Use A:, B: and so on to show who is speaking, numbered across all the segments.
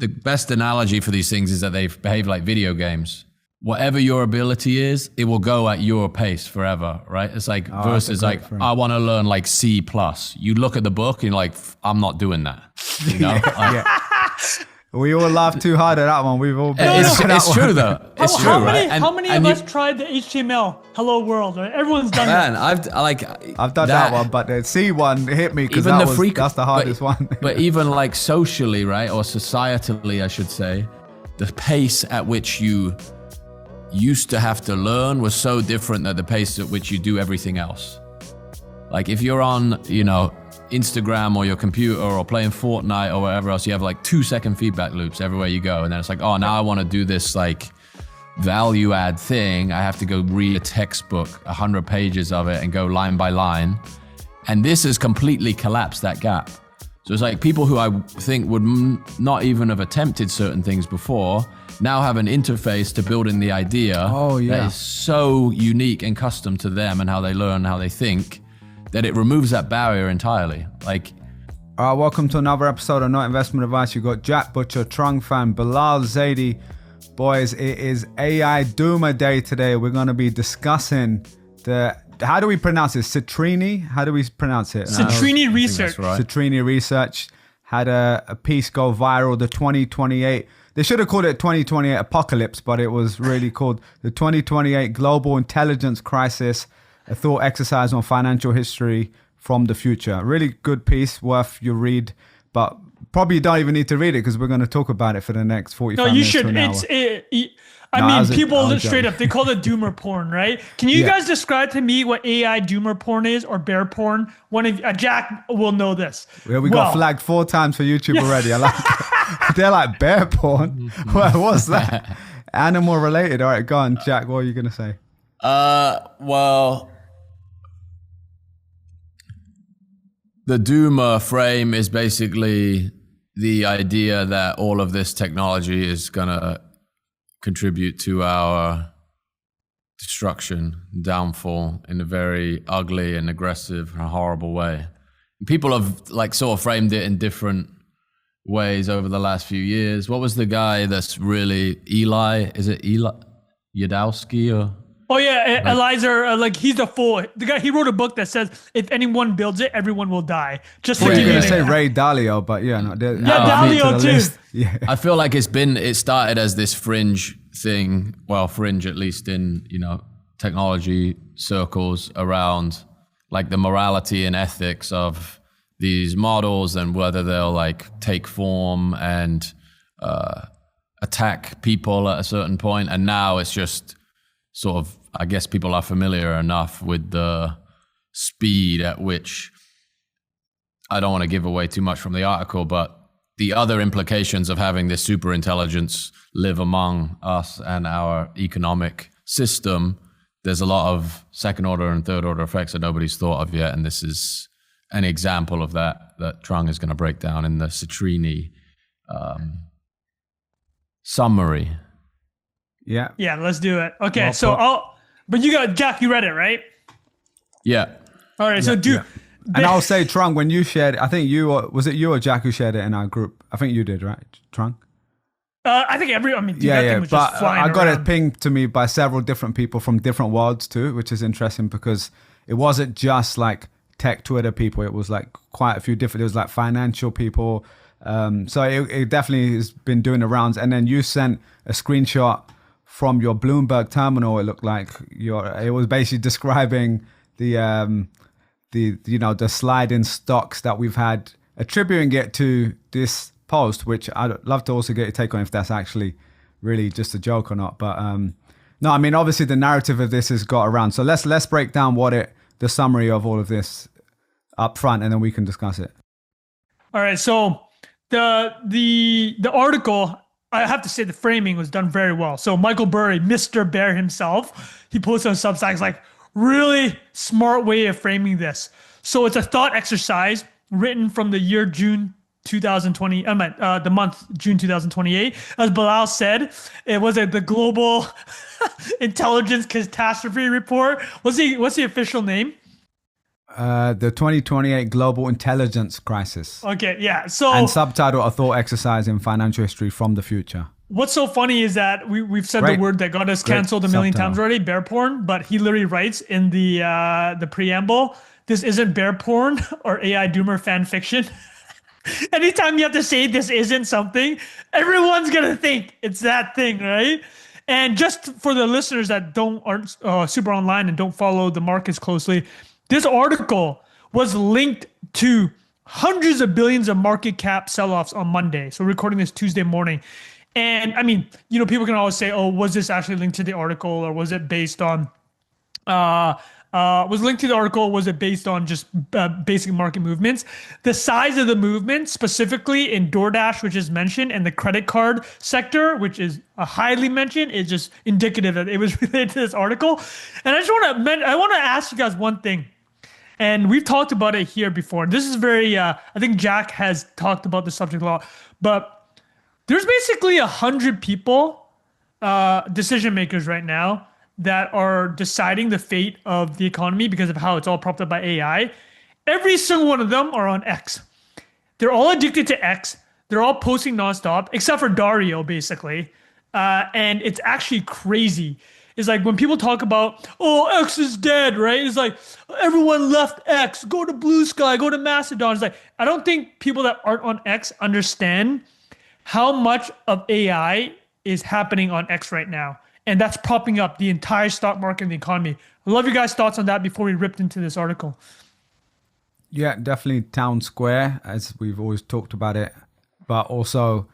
A: the best analogy for these things is that they behave like video games. Whatever your ability is, it will go at your pace forever, right? It's like versus like, I want to learn like C+. You look at the book and you're like, I'm not doing that. You know?
B: We all laughed too hard at that one. We've all been
A: it's true though. It's true, right?
C: How many of us tried the HTML Hello World? Right? Everyone's done that.
B: I've done that one, but the C one hit me because that's the hardest one.
A: But even like socially, right, or societally, I should say, the pace at which you used to have to learn was so different than the pace at which you do everything else. Like if you're on, Instagram or your computer or playing Fortnite or whatever else, you have like 2-second feedback loops everywhere you go. And then it's like, oh, now I want to do this like value add thing. I have to go read a textbook, 100 pages of it and go line by line. And this has completely collapsed that gap. So it's like people who I think would not even have attempted certain things before now have an interface to building the idea that is so unique and custom to them and how they learn, how they think, that it removes that barrier entirely. Like,
B: all right, welcome to another episode of Not Investment Advice. You've got Jack Butcher, Trung Phan, Bilal Zaidi. Boys, it is AI Doomer Day today. We're going to be discussing how do we pronounce it? Citrini? How do we pronounce it?
C: Citrini Research.
A: Right.
B: Citrini Research had a piece go viral, the 2028. They should have called it 2028 Apocalypse, but it was really called the 2028 Global Intelligence Crisis, a thought exercise on financial history from the future. Really good piece, worth your read, but probably you don't even need to read it because we're going to talk about it for the next 45 minutes.
C: No, you should. People straight up, they call it doomer porn, right? Can you guys describe to me what AI doomer porn is or bear porn? One of Jack will know this.
B: We got flagged 4 times for YouTube already. I like it. They're like bear porn. What's that? Animal related. All right, go on, Jack. What are you going to say?
A: Well, the doomer frame is basically the idea that all of this technology is going to contribute to our destruction, downfall in a very ugly and aggressive and horrible way. People have like sort of framed it in different ways over the last few years. What was the guy that's really Eli? Is it Eli Yadowski or?
C: Oh yeah, Eliezer, he's a fool. The guy, he wrote a book that says if anyone builds it, everyone will die. Just
B: you're gonna say Ray Dalio, but
C: Dalio too.
B: Yeah.
A: I feel like it started as this fringe thing. Well, fringe at least in technology circles around like the morality and ethics of these models and whether they'll like take form and attack people at a certain point. And now it's just sort of, I guess people are familiar enough with the speed at which, I don't want to give away too much from the article, but the other implications of having this super intelligence live among us and our economic system, there's a lot of second order and third order effects that nobody's thought of yet. And this is an example of that Trung is going to break down in the Citrini summary.
B: Yeah.
C: Yeah, let's do it. Okay, but you got, Jack, you read it, right?
A: Yeah.
C: All right,
B: and I'll say, Trung, when you shared, I think was it you or Jack who shared it in our group? I think you did, right, Trung?
C: I think that thing was just flying
B: I got
C: around.
B: it pinged to me by several different people from different worlds too, which is interesting because it wasn't just like tech Twitter people. It was like quite a few different, it was like financial people. So it definitely has been doing the rounds. And then you sent a screenshot from your Bloomberg terminal. It looked like it was basically describing the slide in stocks that we've had, attributing it to this post, which I'd love to also get your take on if that's actually really just a joke or not. But no, I mean, obviously the narrative of this has got around. So let's break down the summary of all of this up front, and then we can discuss it.
C: All right. So the article, I have to say the framing was done very well. So Michael Burry, Mr. Bear himself, he posted on Substack, like, really smart way of framing this. So it's a thought exercise written from the year June 2020, the month June 2028. As Bilal said, it was the Global Intelligence Catastrophe Report. What's the official name?
B: The 2028 Global Intelligence Crisis.
C: Okay, yeah. So
B: And subtitle, a thought exercise in financial history from the future.
C: what's so funny is that we've said
B: Great.
C: the word that got us
B: Great
C: canceled a million
B: subtitle.
C: times already, bear porn, but he literally writes in the preamble, this isn't bear porn or AI doomer fan fiction. Anytime you have to say this isn't something, everyone's gonna think it's that thing, right? And just for the listeners that aren't super online and don't follow the markets closely, this article was linked to hundreds of billions of market cap sell-offs on Monday. So we're recording this Tuesday morning. And I mean, people can always say, oh, was this actually linked to the article, or was it based on was linked to the article? Was it based on just basic market movements? The size of the movement, specifically in DoorDash, which is mentioned, and the credit card sector, which is highly mentioned, is just indicative that it was related to this article. And I want to ask you guys one thing. And we've talked about it here before. This is very, I think Jack has talked about the subject a lot, but there's basically 100 people, decision makers right now, that are deciding the fate of the economy because of how it's all propped up by AI. Every single one of them are on X. They're all addicted to X. They're all posting nonstop, except for Dario, basically. And it's actually crazy. It's like when people talk about, oh, X is dead, right? It's like everyone left X, go to Blue Sky, go to Mastodon. It's like, I don't think people that aren't on X understand how much of AI is happening on X right now. And that's propping up the entire stock market and the economy. I love your guys' thoughts on that before we ripped into this article.
B: Yeah, definitely town square, as we've always talked about it. But also,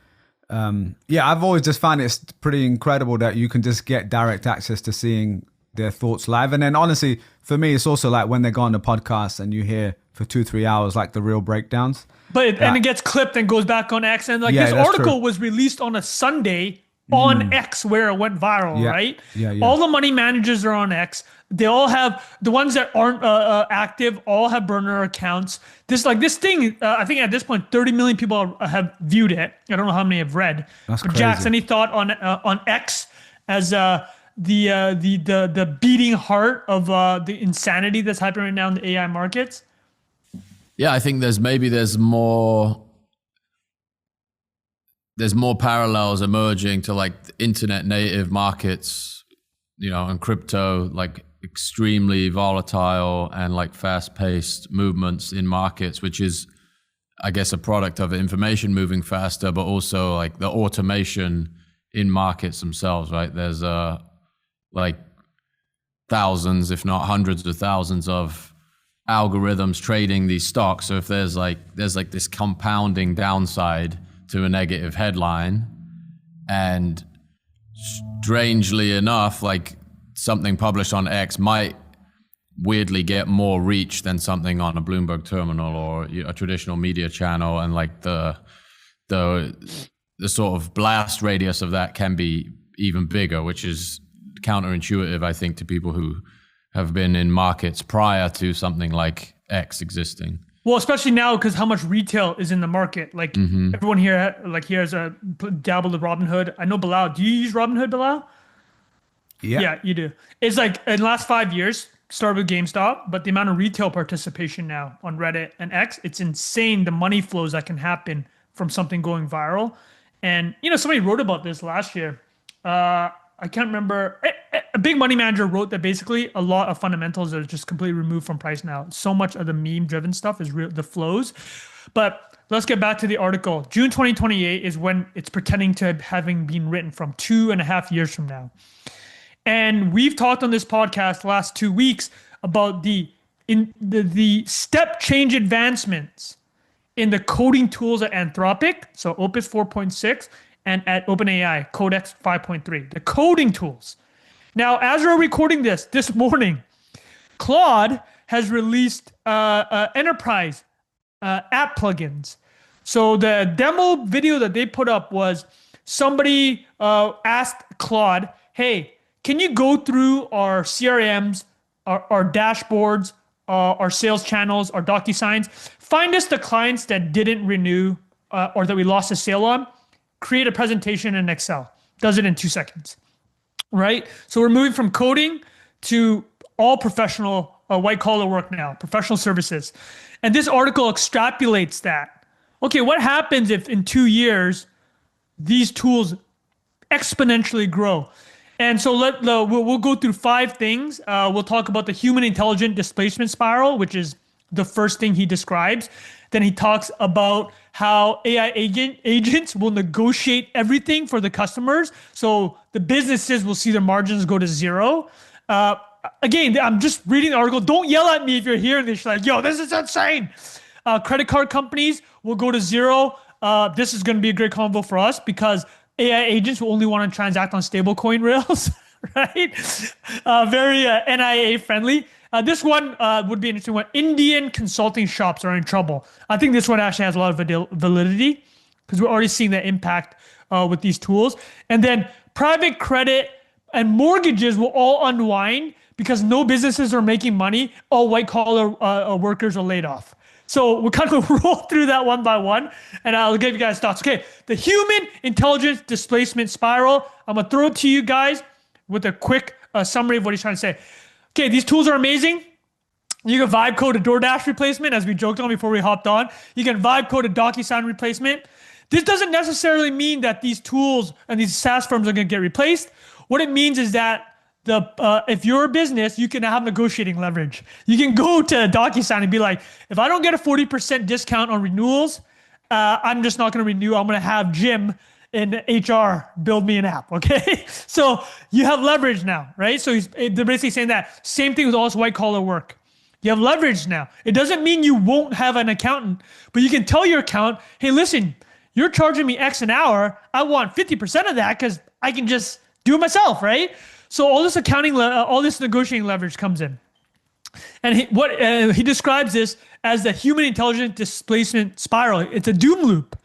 B: I've always just found it's pretty incredible that you can just get direct access to seeing their thoughts live. And then honestly, for me, it's also like when they go on the podcast and you hear for 2-3 hours, like the real breakdowns.
C: But and it gets clipped and goes back on X. And like this article was released on a Sunday on X where it went viral, right?
B: Yeah.
C: All the money managers are on X. They all have, the ones that aren't active all have burner accounts. This thing, I think at this point, 30 million people have viewed it. I don't know how many have read.
B: That's
C: but
B: crazy.
C: Jax, any thought on X as the beating heart of the insanity that's happening right now in the AI markets?
A: Yeah, I think there's more parallels emerging to like internet native markets, and crypto, like extremely volatile and like fast paced movements in markets, which is, I guess, a product of information moving faster, but also like the automation in markets themselves, right? There's like thousands, if not hundreds of thousands of algorithms trading these stocks. So if there's this compounding downside to a negative headline, and strangely enough, like something published on X might weirdly get more reach than something on a Bloomberg terminal or a traditional media channel, and like the sort of blast radius of that can be even bigger, which is counterintuitive, I think, to people who have been in markets prior to something like X existing.
C: Well, especially now because how much retail is in the market. Like everyone here, has dabbled with Robinhood. I know Bilal. Do you use Robinhood, Bilal? Yeah, you do. It's like in the last 5 years, started with GameStop, but the amount of retail participation now on Reddit and X, it's insane. The money flows that can happen from something going viral. And somebody wrote about this last year. I can't remember. A big money manager wrote that basically a lot of fundamentals are just completely removed from price now. So much of the meme-driven stuff is the flows. But let's get back to the article. June 2028 is when it's pretending to having been written from 2.5 years from now. And we've talked on this podcast the last 2 weeks about the step change advancements in the coding tools at Anthropic, so Opus 4.6, and at OpenAI, Codex 5.3, the coding tools. Now, as we're recording this morning, Claude has released enterprise app plugins. So the demo video that they put up was somebody asked Claude, hey, can you go through our CRMs, our dashboards, our sales channels, our DocuSigns, find us the clients that didn't renew or that we lost a sale on, create a presentation in Excel. Does it in 2 seconds, right? So we're moving from coding to all professional white collar work now, professional services. And this article extrapolates that. Okay, what happens if in 2 years these tools exponentially grow? And so we'll go through 5 things. We'll talk about the human intelligent displacement spiral, which is the first thing he describes. Then he talks about how AI agents will negotiate everything for the customers. So the businesses will see their margins go to zero. Again, I'm just reading the article. Don't yell at me if you're hearing this. You're like, yo, this is insane. Credit card companies will go to zero. This is going to be a great convo for us because AI agents will only want to transact on stablecoin rails, right? Very NIA friendly. This one would be an interesting one. Indian consulting shops are in trouble. I think this one actually has a lot of validity because we're already seeing the impact with these tools. And then private credit and mortgages will all unwind because no businesses are making money. All white collar workers are laid off. So we'll kind of roll through that one by one, and I'll give you guys thoughts. Okay, the human intelligence displacement spiral. I'm gonna throw it to you guys with a quick summary of what he's trying to say. Okay, these tools are amazing. You can vibe code a DoorDash replacement, as we joked on before we hopped on. You can vibe code a DocuSign replacement. This doesn't necessarily mean that these tools and these SaaS firms are gonna get replaced. What it means is that if you're a business, you can have negotiating leverage. You can go to DocuSign and be like, if I don't get a 40% discount on renewals, I'm just not going to renew. I'm going to have Jim in HR build me an app, okay? So you have leverage now, right? So they're basically saying that. Same thing with all this white collar work. You have leverage now. It doesn't mean you won't have an accountant, but you can tell your accountant, hey, listen, you're charging me X an hour. I want 50% of that because I can just do it myself, right? So all this all this negotiating leverage comes in. And he describes this as the human intelligence displacement spiral. It's a doom loop.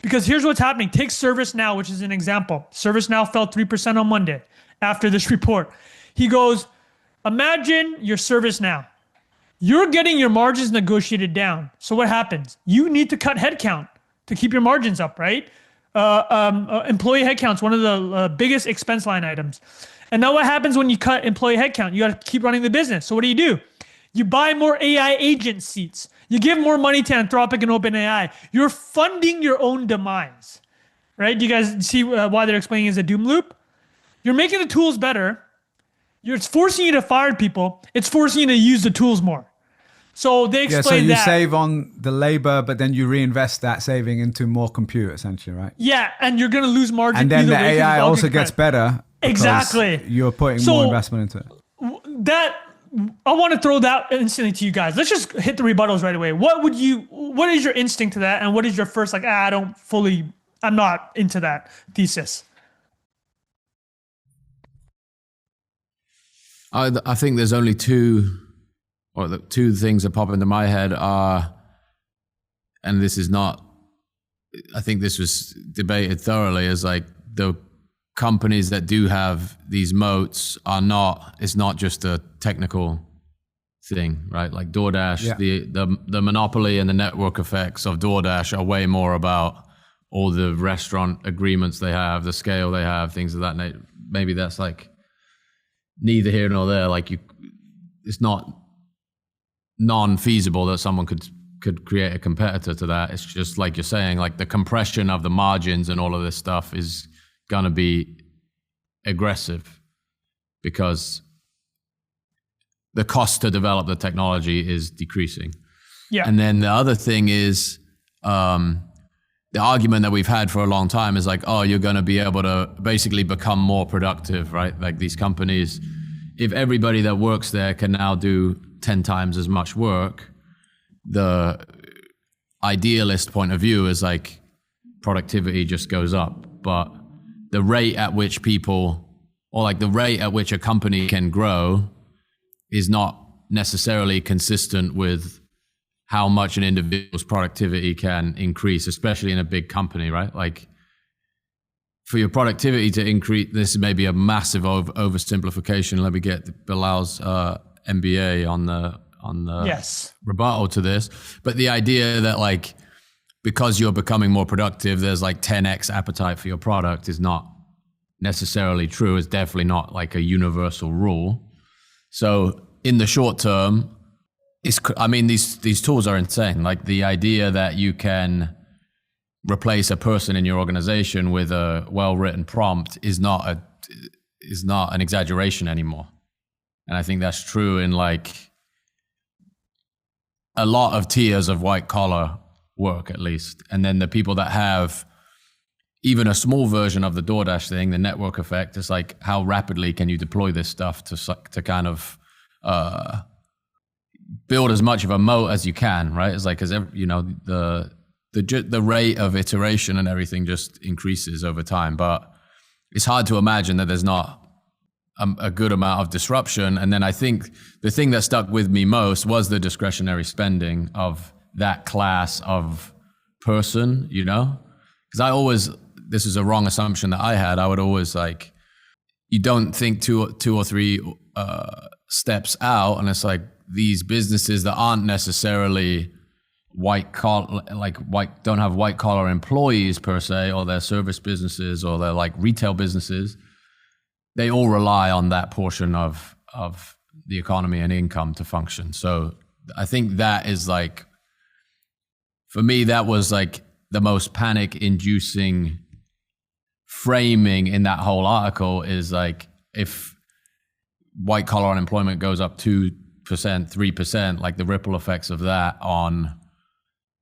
C: Because here's what's happening. Take ServiceNow, which is an example. ServiceNow fell 3% on Monday after this report. He goes, imagine your ServiceNow. You're getting your margins negotiated down. So what happens? You need to cut headcount to keep your margins up, right? Employee headcount's one of the biggest expense line items. And now what happens when you cut employee headcount? You got to keep running the business. So what do? You buy more AI agent seats. You give more money to Anthropic and OpenAI. You're funding your own demise, right? Do you guys see why they're explaining it as a doom loop? You're making the tools better. It's forcing you to fire people. It's forcing you to use the tools more. So they explain that.
B: So you save on the labor, but then you reinvest that saving into more compute, essentially, right?
C: Yeah, and you're going to lose margin.
B: And then the AI also gets better.
C: Exactly.
B: You're putting more investment into it.
C: I want to throw that instantly to you guys. Let's just hit the rebuttals right away. What is your instinct to that? And what is your first, I'm not into that thesis?
A: I think there's only two things that pop into my head are, and this is not, I think this was debated thoroughly, is like the companies that do have these moats it's not just a technical thing, right? Like DoorDash, the monopoly and the network effects of DoorDash are way more about all the restaurant agreements they have, the scale they have, things of that nature. Maybe that's like neither here nor there. Like it's not non-feasible that someone could create a competitor to that. It's just like you're saying, like the compression of the margins and all of this stuff is going to be aggressive because the cost to develop the technology is decreasing.
C: Yeah.
A: And then the other thing is the argument that we've had for a long time is like, oh, you're going to be able to basically become more productive, right? Like these companies, if everybody that works there can now do 10 times as much work, the idealist point of view is like productivity just goes up. But the rate at which the rate at which a company can grow is not necessarily consistent with how much an individual's productivity can increase, especially in a big company, right? Like for your productivity to increase, this may be a massive oversimplification. Let me get Bilal's MBA on the
C: yes.
A: rebuttal to this. But the idea that like, because you're becoming more productive, there's like 10x appetite for your product is not necessarily true. It's definitely not like a universal rule. So in the short term, these tools are insane. Like the idea that you can replace a person in your organization with a well-written prompt is not an exaggeration anymore. And I think that's true in like a lot of tiers of white collar work, at least. And then the people that have even a small version of the DoorDash thing, the network effect, is like, how rapidly can you deploy this stuff to kind of build as much of a moat as you can, right? It's like, because the rate of iteration and everything just increases over time. But it's hard to imagine that there's not a good amount of disruption. And then I think the thing that stuck with me most was the discretionary spending of that class of person, because this is a wrong assumption that I had. I would always like, you don't think two or three steps out, and it's like these businesses that aren't necessarily don't have white collar employees per se, or they're service businesses, or they're like retail businesses. They all rely on that portion of the economy and income to function. So I think that is like, for me, that was like the most panic-inducing framing in that whole article, is like, if white collar unemployment goes up 2%, 3%, like the ripple effects of that on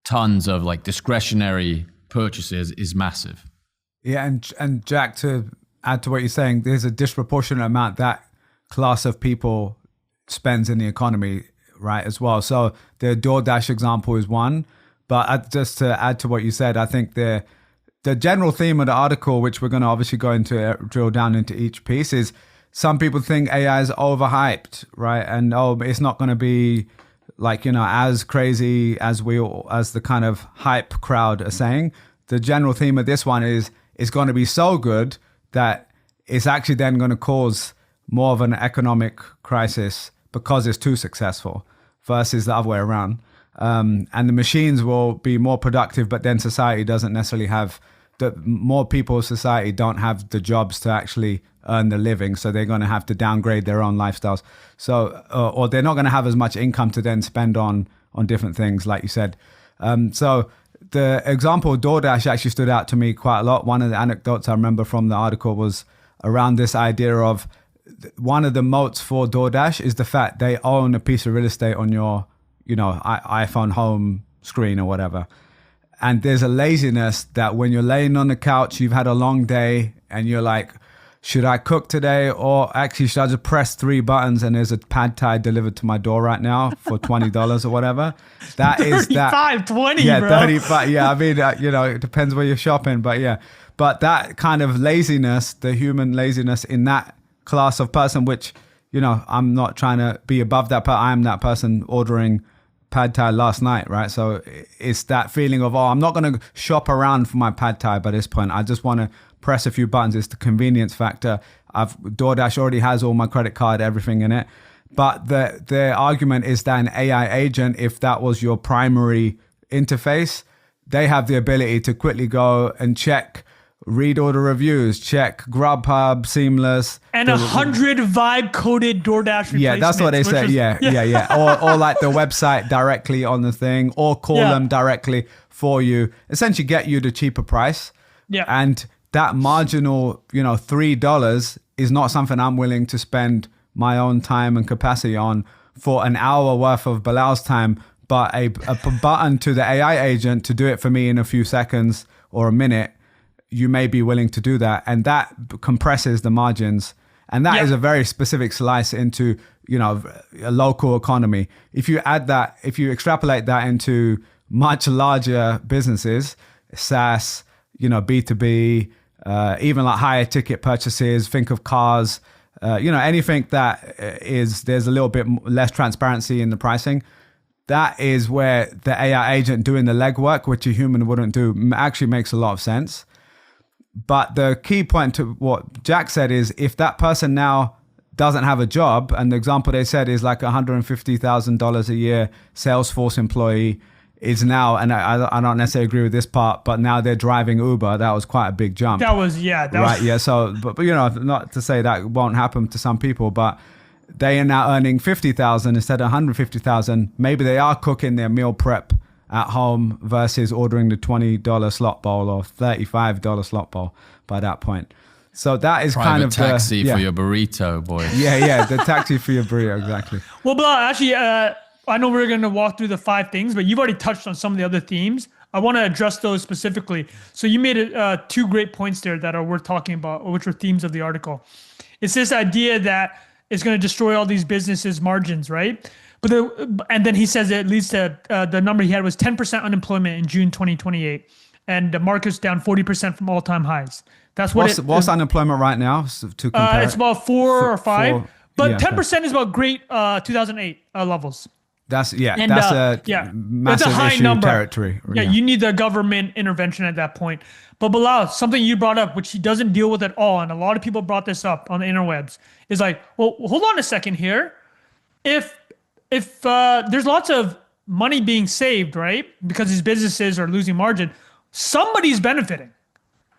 A: tons of like discretionary purchases is massive.
B: Yeah, and Jack, to add to what you're saying, there's a disproportionate amount that class of people spends in the economy, right, as well. So the DoorDash example is one, but just to add to what you said, I think the general theme of the article, which we're going to obviously go into, drill down into each piece, is some people think AI is overhyped, right? And it's not going to be like, as crazy as the kind of hype crowd are saying. The general theme of this one is it's going to be so good that it's actually then going to cause more of an economic crisis because it's too successful, versus the other way around. And the machines will be more productive, but then society doesn't necessarily have more people in society don't have the jobs to actually earn the living, so they're going to have to downgrade their own lifestyles. So, or they're not going to have as much income to then spend on different things, like you said. So the example of DoorDash actually stood out to me quite a lot. One of the anecdotes I remember from the article was around this idea of one of the moats for DoorDash is the fact they own a piece of real estate on your, iPhone home screen or whatever. And there's a laziness that when you're laying on the couch, you've had a long day and you're like, should I cook today, or actually should I just press 3 buttons and there's a pad thai delivered to my door right now for $20 or whatever? That is that
C: 35,
B: yeah,
C: bro.
B: 35. Yeah, I mean, it depends where you're shopping, but yeah. But that kind of laziness, the human laziness in that class of person, which, I'm not trying to be above that, but I am that person ordering pad thai last night, right? So it's that feeling of, I'm not going to shop around for my pad thai by this point. I just want to press a few buttons. It's the convenience factor. DoorDash already has all my credit card, everything in it. But the argument is that an AI agent, if that was your primary interface, they have the ability to quickly go and check, read all the reviews, check Grubhub, Seamless.
C: And 100 vibe coded DoorDash replacements.
B: Yeah, that's what they say. Yeah. Or like the website directly on the thing, or call them directly for you. Essentially get you the cheaper price.
C: Yeah.
B: And that marginal, $3 is not something I'm willing to spend my own time and capacity on for an hour worth of Bilal's time, but a button to the AI agent to do it for me in a few seconds or a minute, you may be willing to do that. And that compresses the margins. And that is a very specific slice into, a local economy. If you extrapolate that into much larger businesses, SaaS, B2B, even like higher ticket purchases, think of cars, anything that there's a little bit less transparency in the pricing. That is where the AI agent doing the legwork, which a human wouldn't do, actually makes a lot of sense. But the key point to what Jack said is, if that person now doesn't have a job, and the example they said is like $150,000 a year Salesforce employee is now, and I don't necessarily agree with this part, but now they're driving Uber. That was quite a big jump.
C: That was.
B: So, but not to say that won't happen to some people, but they are now earning 50,000 instead of 150,000. Maybe they are cooking their meal prep at home versus ordering the $20 slot bowl or $35 slot bowl by that point. So that is
A: Private
B: kind of
A: taxi for your burrito, boy.
B: Yeah, the taxi for your burrito, exactly.
C: Well, Bilal, actually, I know we're going to walk through the 5 things, but you've already touched on some of the other themes. I want to address those specifically. So you made 2 great points there that are worth talking about, which are themes of the article. It's this idea that it's going to destroy all these businesses' margins, right? And then he says it leads to the number he had was 10% unemployment in June 2028, and the market's down 40% from all-time highs. That's what's
B: unemployment right now to compare?
C: It's about 4 or 5, but
B: yeah,
C: 10% is about great 2008 levels.
B: That's
C: And,
B: massive
C: it's a high
B: issue
C: number.
B: territory.
C: Yeah, you need the government intervention at that point. But Bilal, something you brought up, which he doesn't deal with at all, and a lot of people brought this up on the interwebs, is like, well, hold on a second here. If there's lots of money being saved, right, because these businesses are losing margin, somebody's benefiting,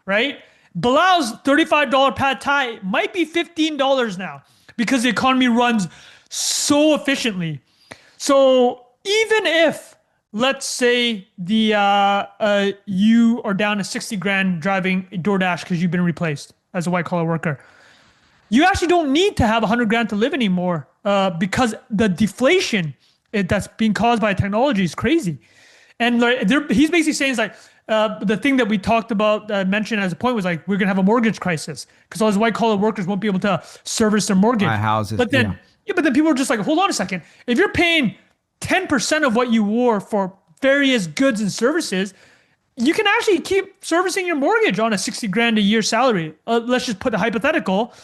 C: right? Bilal's $35 pad thai might be $15 now because the economy runs so efficiently. So even if, let's say, the you are down to 60 grand driving DoorDash because you've been replaced as a white collar worker, you actually don't need to have 100 grand to live anymore because the deflation that's being caused by technology is crazy. And he's basically saying is like the thing that we talked about, mentioned as a point was like, we're gonna have a mortgage crisis because all those white collar workers won't be able to service their mortgage.
B: Buy houses,
C: but then people are just like, hold on a second. If you're paying 10% of what you wore for various goods and services, you can actually keep servicing your mortgage on a 60 grand a year salary. Let's just put a hypothetical,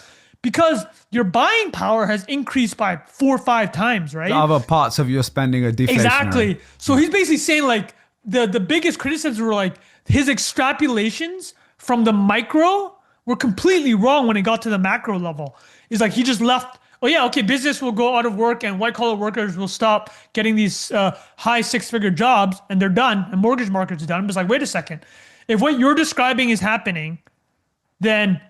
C: because your buying power has increased by 4 or 5 times, right?
B: The other parts of your spending are deflationary.
C: Exactly. So he's basically saying like the biggest criticisms were like his extrapolations from the micro were completely wrong when it got to the macro level. It's like he just left, oh yeah, okay, business will go out of work and white collar workers will stop getting these high 6-figure jobs and they're done and mortgage market's done. But it's like, wait a second. If what you're describing is happening, then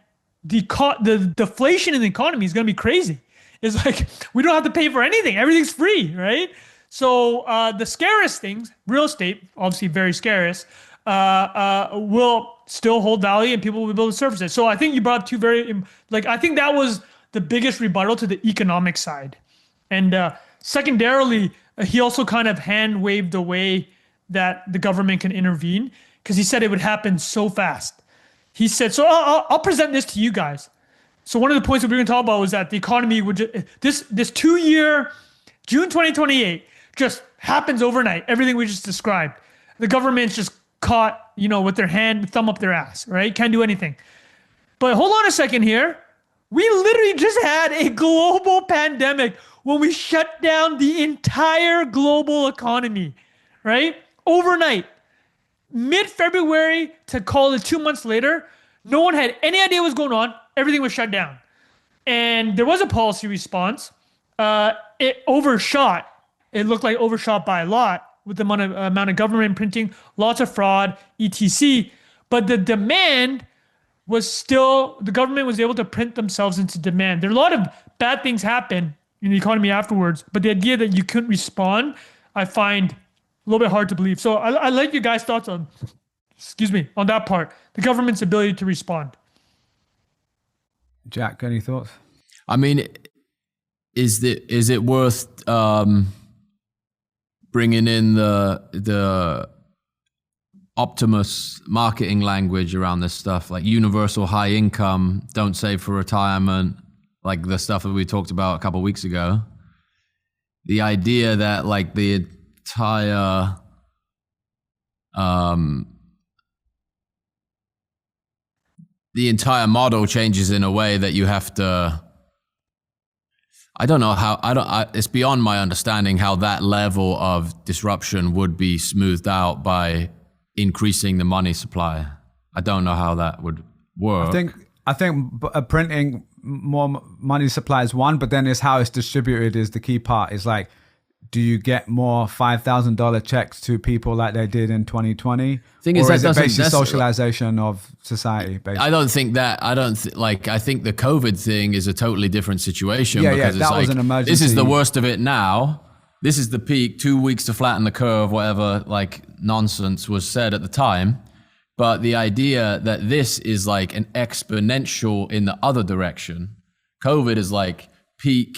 C: the deflation in the economy is going to be crazy. It's like, we don't have to pay for anything. Everything's free, right? So the scariest things, real estate, obviously very scarce, will still hold value and people will be able to service it. So I think you brought up 2 very, I think that was the biggest rebuttal to the economic side. And secondarily, he also kind of hand waved the way that the government can intervene because he said it would happen so fast. He said, so I'll present this to you guys. So one of the points that we were going to talk about was that the economy would this 2-year, June 2028, just happens overnight. Everything we just described. The government's just caught, with their thumb up their ass, right? Can't do anything. But hold on a second here. We literally just had a global pandemic when we shut down the entire global economy, right? Overnight. Mid-February to call it 2 months later, no one had any idea what was going on. Everything was shut down. And there was a policy response. It overshot. It looked like overshot by a lot with the amount of government printing, lots of fraud, etc. But the demand was still, the government was able to print themselves into demand. There are a lot of bad things happen in the economy afterwards, but the idea that you couldn't respond, I find a little bit hard to believe. So I like your guys' thoughts on that part, the government's ability to respond.
B: Jack, any thoughts?
A: I mean, is it worth bringing in the Optimus marketing language around this stuff, like universal high income, don't save for retirement, like the stuff that we talked about a couple of weeks ago? The idea that like the entire model changes in a way that you have to, I don't know how, it's beyond my understanding how that level of disruption would be smoothed out by increasing the money supply. I don't know how that would work.
B: I think printing more money supply is one, but then it's how it's distributed is the key part. It's like do you get more $5,000 checks to people like they did in 2020?
A: Thing
B: or
A: is,
B: is it basically socialization of society? Basically?
A: I don't think that. I think the COVID thing is a totally different situation.
B: Yeah,
A: because
B: that was an emergency.
A: This is the worst of it now. This is the peak. 2 weeks to flatten the curve. Whatever like nonsense was said at the time. But the idea that this is like an exponential in the other direction. COVID is like peak,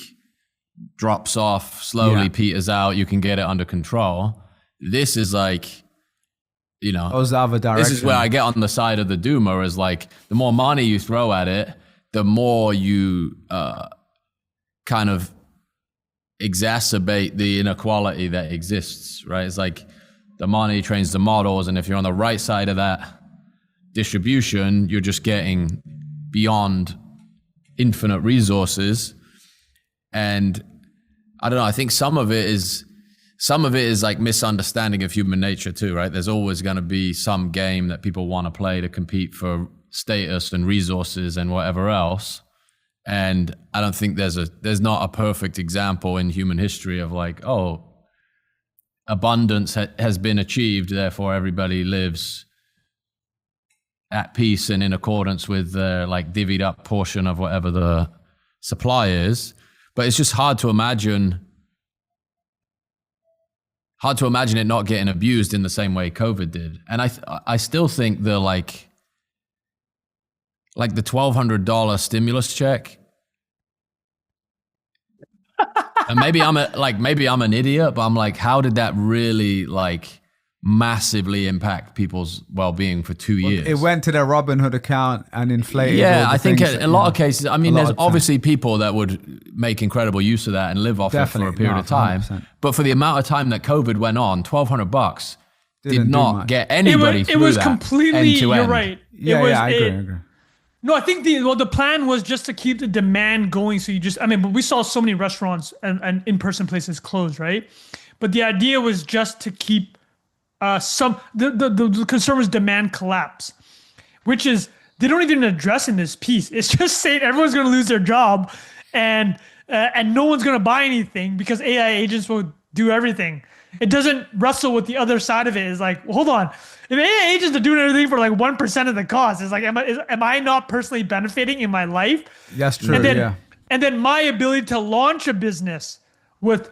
A: drops off, slowly peters out. You can get it under control. This is like,
B: goes the other direction.
A: This is where I get on the side of the doomer, is like the more money you throw at it, the more you kind of exacerbate the inequality that exists, right? It's like the money trains the models, and if you're on the right side of that distribution, you're just getting beyond infinite resources. And I don't know, I think some of it is like misunderstanding of human nature too, right? There's always going to be some game that people want to play to compete for status and resources and whatever else. And I don't think there's not a perfect example in human history of like, oh, abundance has been achieved, therefore everybody lives at peace and in accordance with the like divvied up portion of whatever the supply is. But it's just hard to imagine it not getting abused in the same way COVID did. And I still think the like the $1,200 stimulus check. And maybe I'm an idiot, but I'm like, how did that really like massively impact people's well-being for 2 years?
B: It went to their Robinhood account and inflated.
A: Yeah, I think in a lot of cases, I mean, there's obviously people that would make incredible use of that and live off it for a period of time. 100%. But for the amount of time that COVID went on, $1,200 did not get anybody through that.
C: It was completely, you're right.
B: I agree.
C: No, I think the plan was just to keep the demand going. So but we saw so many restaurants and in-person places closed, right? But the idea was just to keep the consumers' demand collapse, which is, they don't even address in this piece. It's just saying everyone's going to lose their job and no one's going to buy anything because AI agents will do everything. It doesn't wrestle with the other side of it. It's like, well, hold on. If AI agents are doing everything for like 1% of the cost, it's like, am I not personally benefiting in my life?
B: That's true.
C: And then my ability to launch a business with,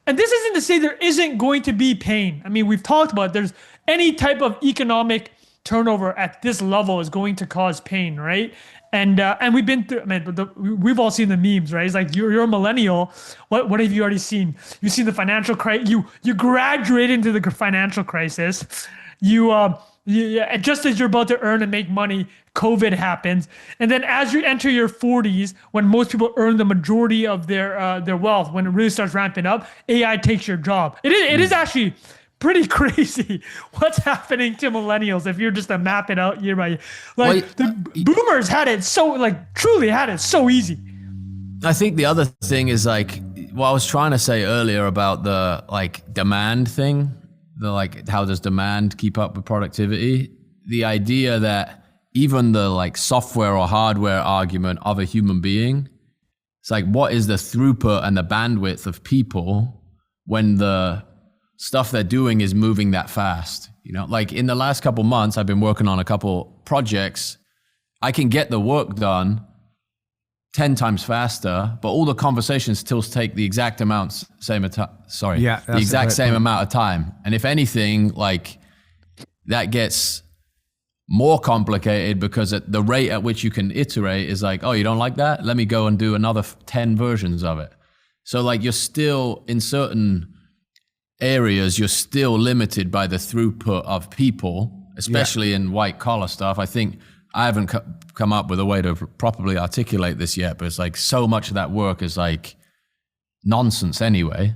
C: and this isn't to say there isn't going to be pain. I mean, we've talked about there's any type of economic turnover at this level is going to cause pain, right? And we've been through. We've all seen the memes, right? It's like you're a millennial. What have you already seen? You've seen the financial crisis. You graduate into the financial crisis. You just as you're about to earn and make money, COVID happens, and then as you enter your 40s, when most people earn the majority of their wealth, when it really starts ramping up, AI takes your job. It is actually pretty crazy what's happening to millennials if you're just to map it out year by year. The boomers had it truly had it so easy.
A: I think the other thing is like what I was trying to say earlier about the like demand thing, the like how does demand keep up with productivity? The idea that even the like software or hardware argument of a human being, it's like what is the throughput and the bandwidth of people when the stuff they're doing is moving that fast. Like in the last couple months, I've been working on a couple projects. I can get the work done 10 times faster, but all the conversations still take the exact same amount of time. And if anything, like that gets more complicated because at the rate at which you can iterate is like, oh, you don't like that? Let me go and do another 10 versions of it. So like you're still in certain areas, you're still limited by the throughput of people, especially in white collar stuff. I think I haven't come up with a way to properly articulate this yet, but it's like so much of that work is like nonsense anyway.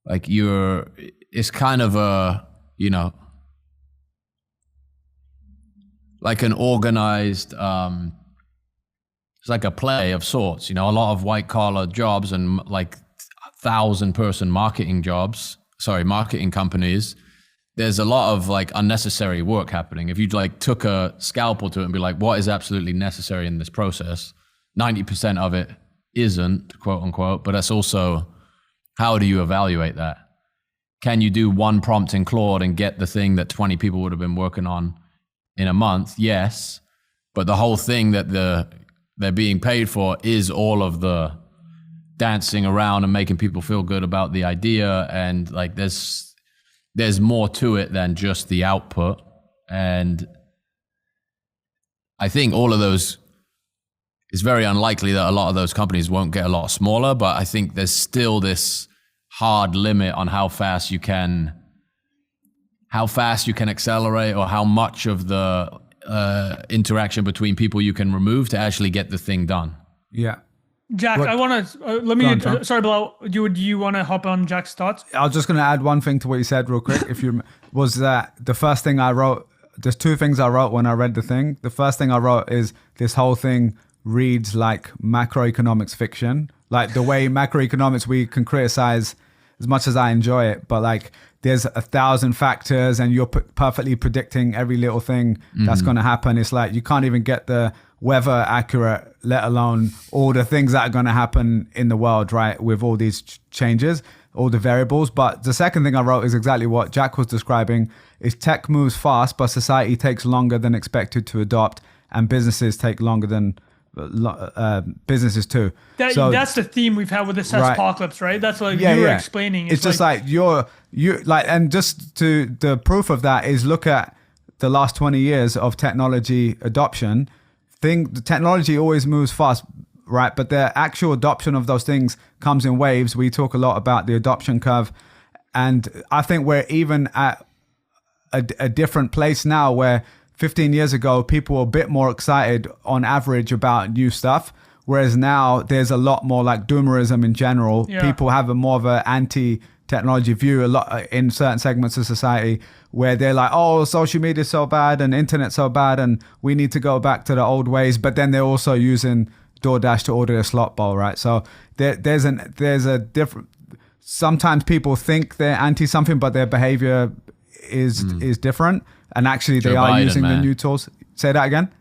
A: Like it's kind of a, like an organized, it's like a play of sorts, a lot of white collar jobs and like 1,000-person marketing companies, there's a lot of like unnecessary work happening. If you like took a scalpel to it and be like, what is absolutely necessary in this process? 90% of it isn't, quote unquote, but that's also How do you evaluate that? Can you do one prompt in Claude and get the thing that 20 people would have been working on in a month? Yes. But the whole thing that they're being paid for is all of the dancing around and making people feel good about the idea. And like there's more to it than just the output. And I think all of those, it's very unlikely that a lot of those companies won't get a lot smaller, but I think there's still this hard limit on how fast you can accelerate, or how much of the interaction between people you can remove to actually get the thing done.
B: Yeah.
C: Jack, I want to, sorry, Bilal, do you want to hop on Jack's thoughts?
B: I was just going to add one thing to what you said real quick. If you was that the first thing I wrote, there's two things I wrote when I read the thing. The first thing I wrote is this whole thing reads like macroeconomics fiction. Like the way macroeconomics we can criticize as much as I enjoy it, but like there's 1,000 factors and you're perfectly predicting every little thing that's going to happen. It's like you can't even get the weather accurate, let alone all the things that are going to happen in the world, right? With all these changes, all the variables. But the second thing I wrote is exactly what Jack was describing, is tech moves fast, but society takes longer than expected to adopt, and businesses take longer than businesses too.
C: That's the theme we've had with the apocalypse, right? That's what you were explaining.
B: It's just like you like, and just to the proof of that is look at the last 20 years of technology adoption. The technology always moves fast, right? But the actual adoption of those things comes in waves. We talk a lot about the adoption curve, and I think we're even at a different place now where 15 years ago, people were a bit more excited on average about new stuff. Whereas now there's a lot more like doomerism in general. Yeah. People have a more of an anti-technology view a lot in certain segments of society, where they're like, oh, social media is so bad and internet so bad and we need to go back to the old ways. But then they're also using DoorDash to order a slot bowl, right? So there's a different, sometimes people think they're anti something, but their behavior is different. And actually, they are using the new tools. Say that again.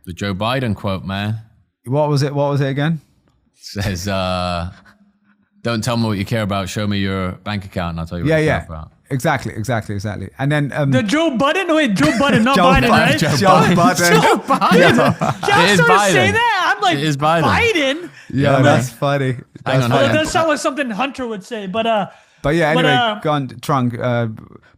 A: The Joe Biden quote, man.
B: What was it? What was it again?
A: It says, "Don't tell me what you care about. Show me your bank account, and I'll tell you what you care about."
B: Exactly. And then
C: the Joe Budden. Wait, Joe Budden, not Biden, right?
B: Joe Budden.
C: Joe Biden. Jack started saying that. I'm like,
A: it is Biden.
B: Yeah, that's funny.
C: That does sound like something Hunter would say, but
B: yeah. Anyway, go on, Trung.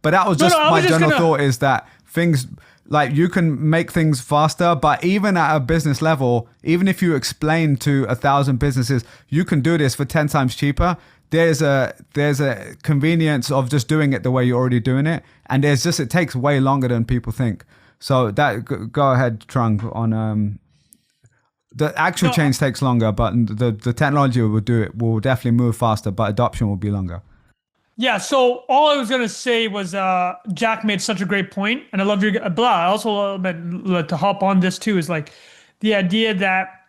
B: But that was just my general thought is that things like you can make things faster, but even at a business level, even if you explain to 1,000 businesses, you can do this for 10 times cheaper. There's a convenience of just doing it the way you're already doing it. And it takes way longer than people think. So that, go ahead, Trung, on, the actual change takes longer, but the technology will definitely move faster, but adoption will be longer.
C: Yeah, so all I was going to say was Jack made such a great point, and I love your blah. I also to hop on this too is like the idea that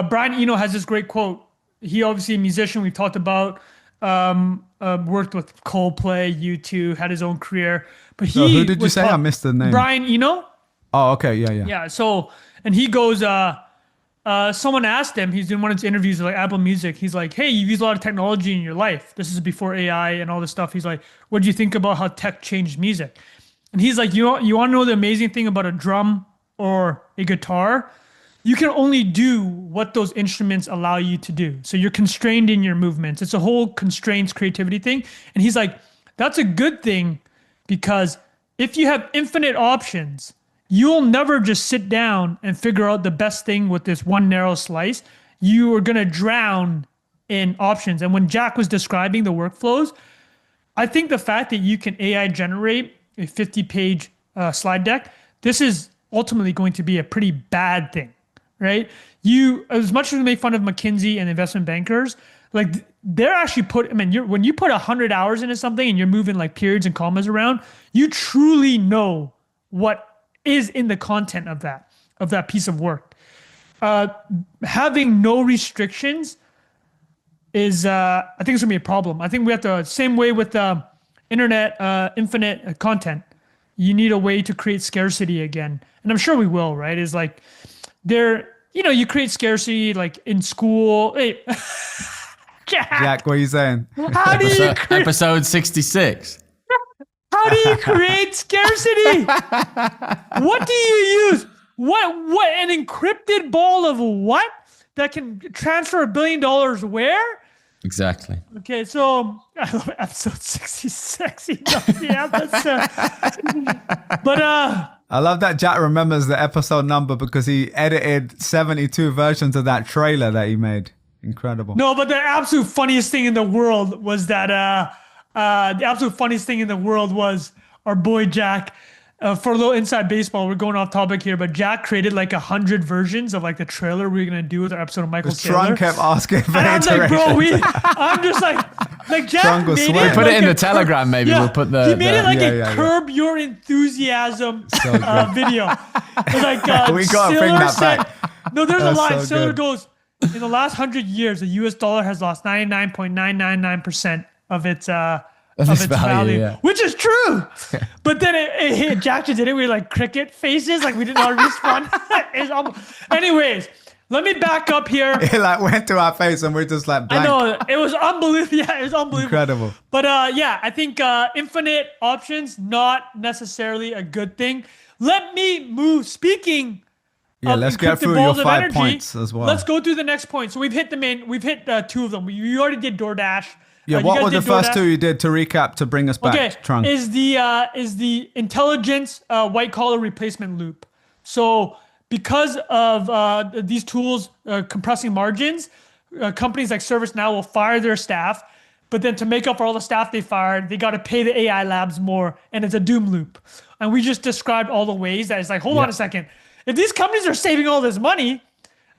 C: Brian Eno has this great quote. He obviously a musician we've talked about, worked with Coldplay, U2, had his own career. But
B: who did you say? I missed the name.
C: Brian Eno.
B: Oh, okay, yeah.
C: Yeah, so, and he goes, someone asked him, he's doing one of his interviews with like Apple Music. He's like, hey, you've used a lot of technology in your life. This is before AI and all this stuff. He's like, what do you think about how tech changed music? And he's like, you want to know the amazing thing about a drum or a guitar? You can only do what those instruments allow you to do. So you're constrained in your movements. It's a whole constraints creativity thing. And he's like, that's a good thing, because if you have infinite options, you'll never just sit down and figure out the best thing with this one narrow slice. You are going to drown in options. And when Jack was describing the workflows, I think the fact that you can AI generate a 50-page slide deck, this is ultimately going to be a pretty bad thing, right? You, as much as we make fun of McKinsey and investment bankers, like they're actually when you put 100 hours into something and you're moving like periods and commas around, you truly know what is in the content of that piece of work. Having no restrictions is, I think it's gonna be a problem. I think we have to, same way with internet, infinite content. You need a way to create scarcity again. And I'm sure we will, right? Is like you create scarcity like in school. Hey,
B: Jack, what are you saying?
C: How do you
A: Episode 66.
C: How do you create scarcity? What do you use? What an encrypted ball of what that can transfer $1 billion where?
A: Exactly.
C: Okay, so I love episode 66. He knows the episode. But
B: I love that Jack remembers the episode number because he edited 72 versions of that trailer that he made. Incredible.
C: No, but the absolute funniest thing in the world was that our boy Jack. For a little inside baseball, we're going off topic here, but Jack created like 100 versions of like the trailer we were gonna do with our episode of Michael Saylor.
B: Trunk kept asking for
C: and I'm like, bro,
B: iterations.
C: I'm just like Jack
B: Trunk was
C: made
B: sweating.
C: it.
A: Put
C: like
A: it in
C: a
A: the Telegram, maybe.
C: Yeah,
A: We'll put the.
C: he made it like
B: Yeah.
C: curb your enthusiasm
B: good.
C: video. It's like
B: We gotta bring
C: Saylor
B: that
C: said,
B: back.
C: no, there's a
B: That's
C: line.
B: so
C: Saylor
B: good.
C: goes, in the last 100 years, the US dollar has lost 99.999% of its value,
A: yeah.
C: which is true. But then it hit. Jack just did it. We were like cricket faces, like we didn't know how to respond. Anyways, let me back up here.
B: It like went to our face and we're just like blank.
C: I know it was unbelievable. Yeah, it was unbelievable.
B: Incredible.
C: But yeah, I think infinite options not necessarily a good thing. Let me move. Speaking.
B: Yeah, let's get
C: encrypted
B: through your
C: balls of
B: 5
C: energy,
B: points as well.
C: Let's go through the next point. So we've hit two of them. We already did DoorDash.
B: Yeah,
C: You
B: what
C: guys
B: were the
C: did
B: first
C: DoorDash.
B: two you did to recap to bring us back,
C: Okay,
B: Trunk?
C: is the intelligence white collar replacement loop. So because of these tools compressing margins, companies like ServiceNow will fire their staff, but then to make up for all the staff they fired, they got to pay the AI labs more, and it's a doom loop. And we just described all the ways that it's like, hold on a second. If these companies are saving all this money,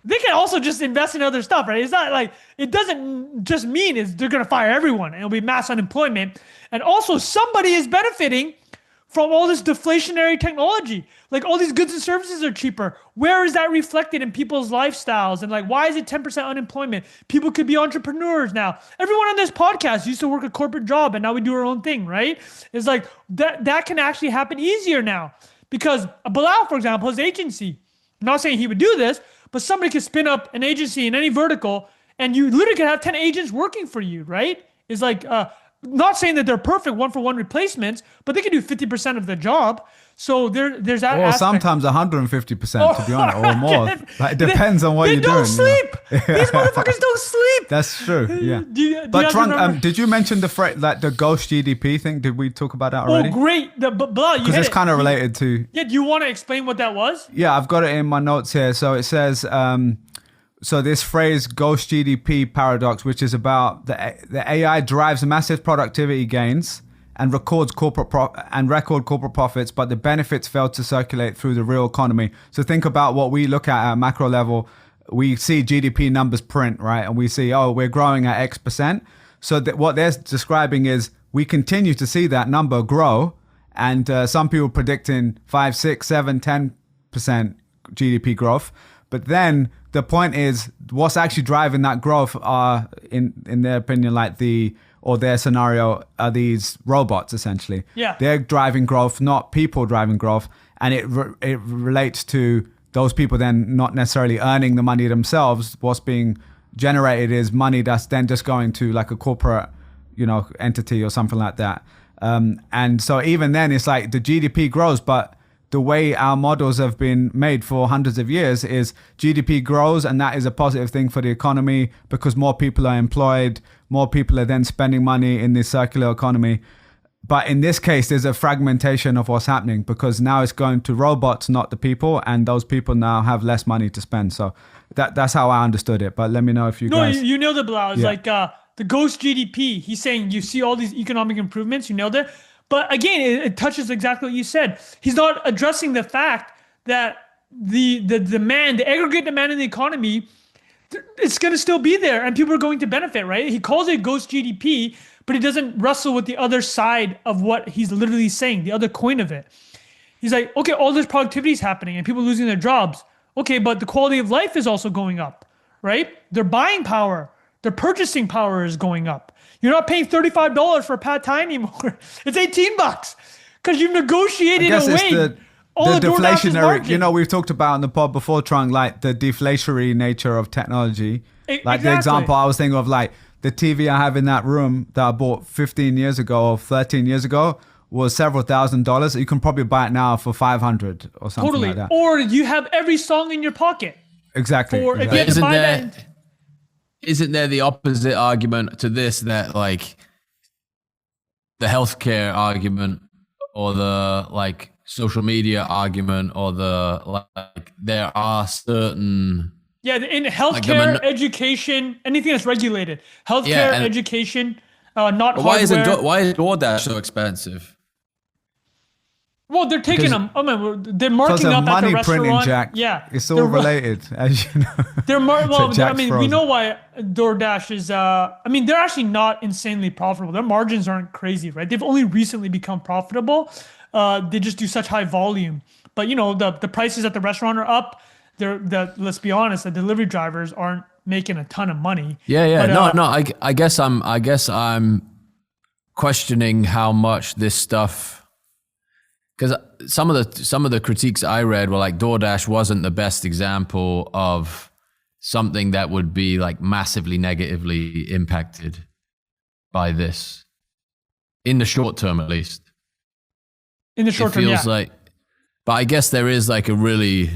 C: they can also just invest in other stuff, right? It's not like, it doesn't just mean they're going to fire everyone and it'll be mass unemployment. And also somebody is benefiting from all this deflationary technology. Like all these goods and services are cheaper. Where is that reflected in people's lifestyles? And like, why is it 10% unemployment? People could be entrepreneurs now. Everyone on this podcast used to work a corporate job and now we do our own thing, right? It's like that can actually happen easier now because Bilal, for example, his agency, I'm not saying he would do this, but somebody could spin up an agency in any vertical and you literally could have 10 agents working for you, right? It's like, not saying that they're perfect one-for-one replacements, but they can do 50% of the job. So there's that
B: Or
C: aspect.
B: sometimes 150%, to be honest, or more. Like, it depends on what you're doing.
C: They don't sleep. These motherfuckers don't sleep.
B: That's true, yeah.
C: Do you
B: But
C: guys
B: Trunk,
C: remember?
B: did you mention the phrase, like the ghost GDP thing? Did we talk about that already?
C: Oh, great.
B: Because it's kind of related to...
C: Yeah, do you want to explain what that was?
B: Yeah, I've got it in my notes here. So it says, so this phrase ghost GDP paradox, which is about the AI drives massive productivity gains and record corporate profits, but the benefits fail to circulate through the real economy. So think about what we look at macro level. We see GDP numbers print, right? And we see, oh, we're growing at X%. So what they're describing is we continue to see that number grow. And some people predicting 5, 6, 7, 10% GDP growth. But then the point is what's actually driving that growth are, in their opinion, like their scenario are these robots, essentially.
C: Yeah.
B: They're driving growth, not people driving growth. And it relates to those people then not necessarily earning the money themselves. What's being generated is money that's then just going to like a corporate, entity or something like that. And so even then it's like the GDP grows, but the way our models have been made for hundreds of years is GDP grows, and that is a positive thing for the economy because more people are employed, more people are then spending money in the circular economy. But in this case, there's a fragmentation of what's happening because now it's going to robots, not the people, and those people now have less money to spend. So that's how I understood it. But let me know if you guys...
C: No, you nailed it, Bilal. It's
B: Yeah.
C: like the ghost GDP. He's saying you see all these economic improvements. You nailed it. But again, it touches exactly what you said. He's not addressing the fact that the demand, the aggregate demand in the economy, it's going to still be there and people are going to benefit, right? He calls it ghost GDP, but he doesn't wrestle with the other side of what he's literally saying, the other coin of it. He's like, okay, all this productivity is happening and people losing their jobs. Okay, but the quality of life is also going up, right? Their buying power, their purchasing power is going up. You're not paying $35 for a pad thai anymore. It's $18 because you've negotiated away
B: the
C: all the DoorDash's
B: deflationary,
C: margin.
B: we've talked about in the pod before, Trung, like the deflationary nature of technology. Like the
C: Exactly.
B: example I was thinking of, like the TV I have in that room that I bought 15 years ago or 13 years ago was several $1,000s. You can probably buy it now for 500 or something
C: Totally.
B: like that.
C: Or you have every song in your pocket.
B: Exactly.
C: Or if
B: exactly.
C: you had to buy that.
A: Isn't there the opposite argument to this, that like the healthcare argument or the like social media argument or the like there are certain
C: In healthcare, education, anything that's regulated, healthcare, education, not
A: why
C: hardware.
A: why is DoorDash so expensive?
C: Well, they're taking them. I mean, they're marking
B: Because of
C: up at the
B: money printing,
C: restaurant.
B: Jack.
C: Yeah,
B: It's all related, as you know.
C: I mean, we
B: Frozen.
C: know why DoorDash is. I mean, they're actually not insanely profitable. Their margins aren't crazy, right? They've only recently become profitable. They just do such high volume. But the prices at the restaurant are up. Let's be honest, the delivery drivers aren't making a ton of money.
A: Yeah.
C: But,
A: I guess I'm questioning how much this stuff. Because some of the critiques I read were like DoorDash wasn't the best example of something that would be like massively negatively impacted by this in the short term, at least.
C: In the short term,
A: it feels like, but I guess there is like a really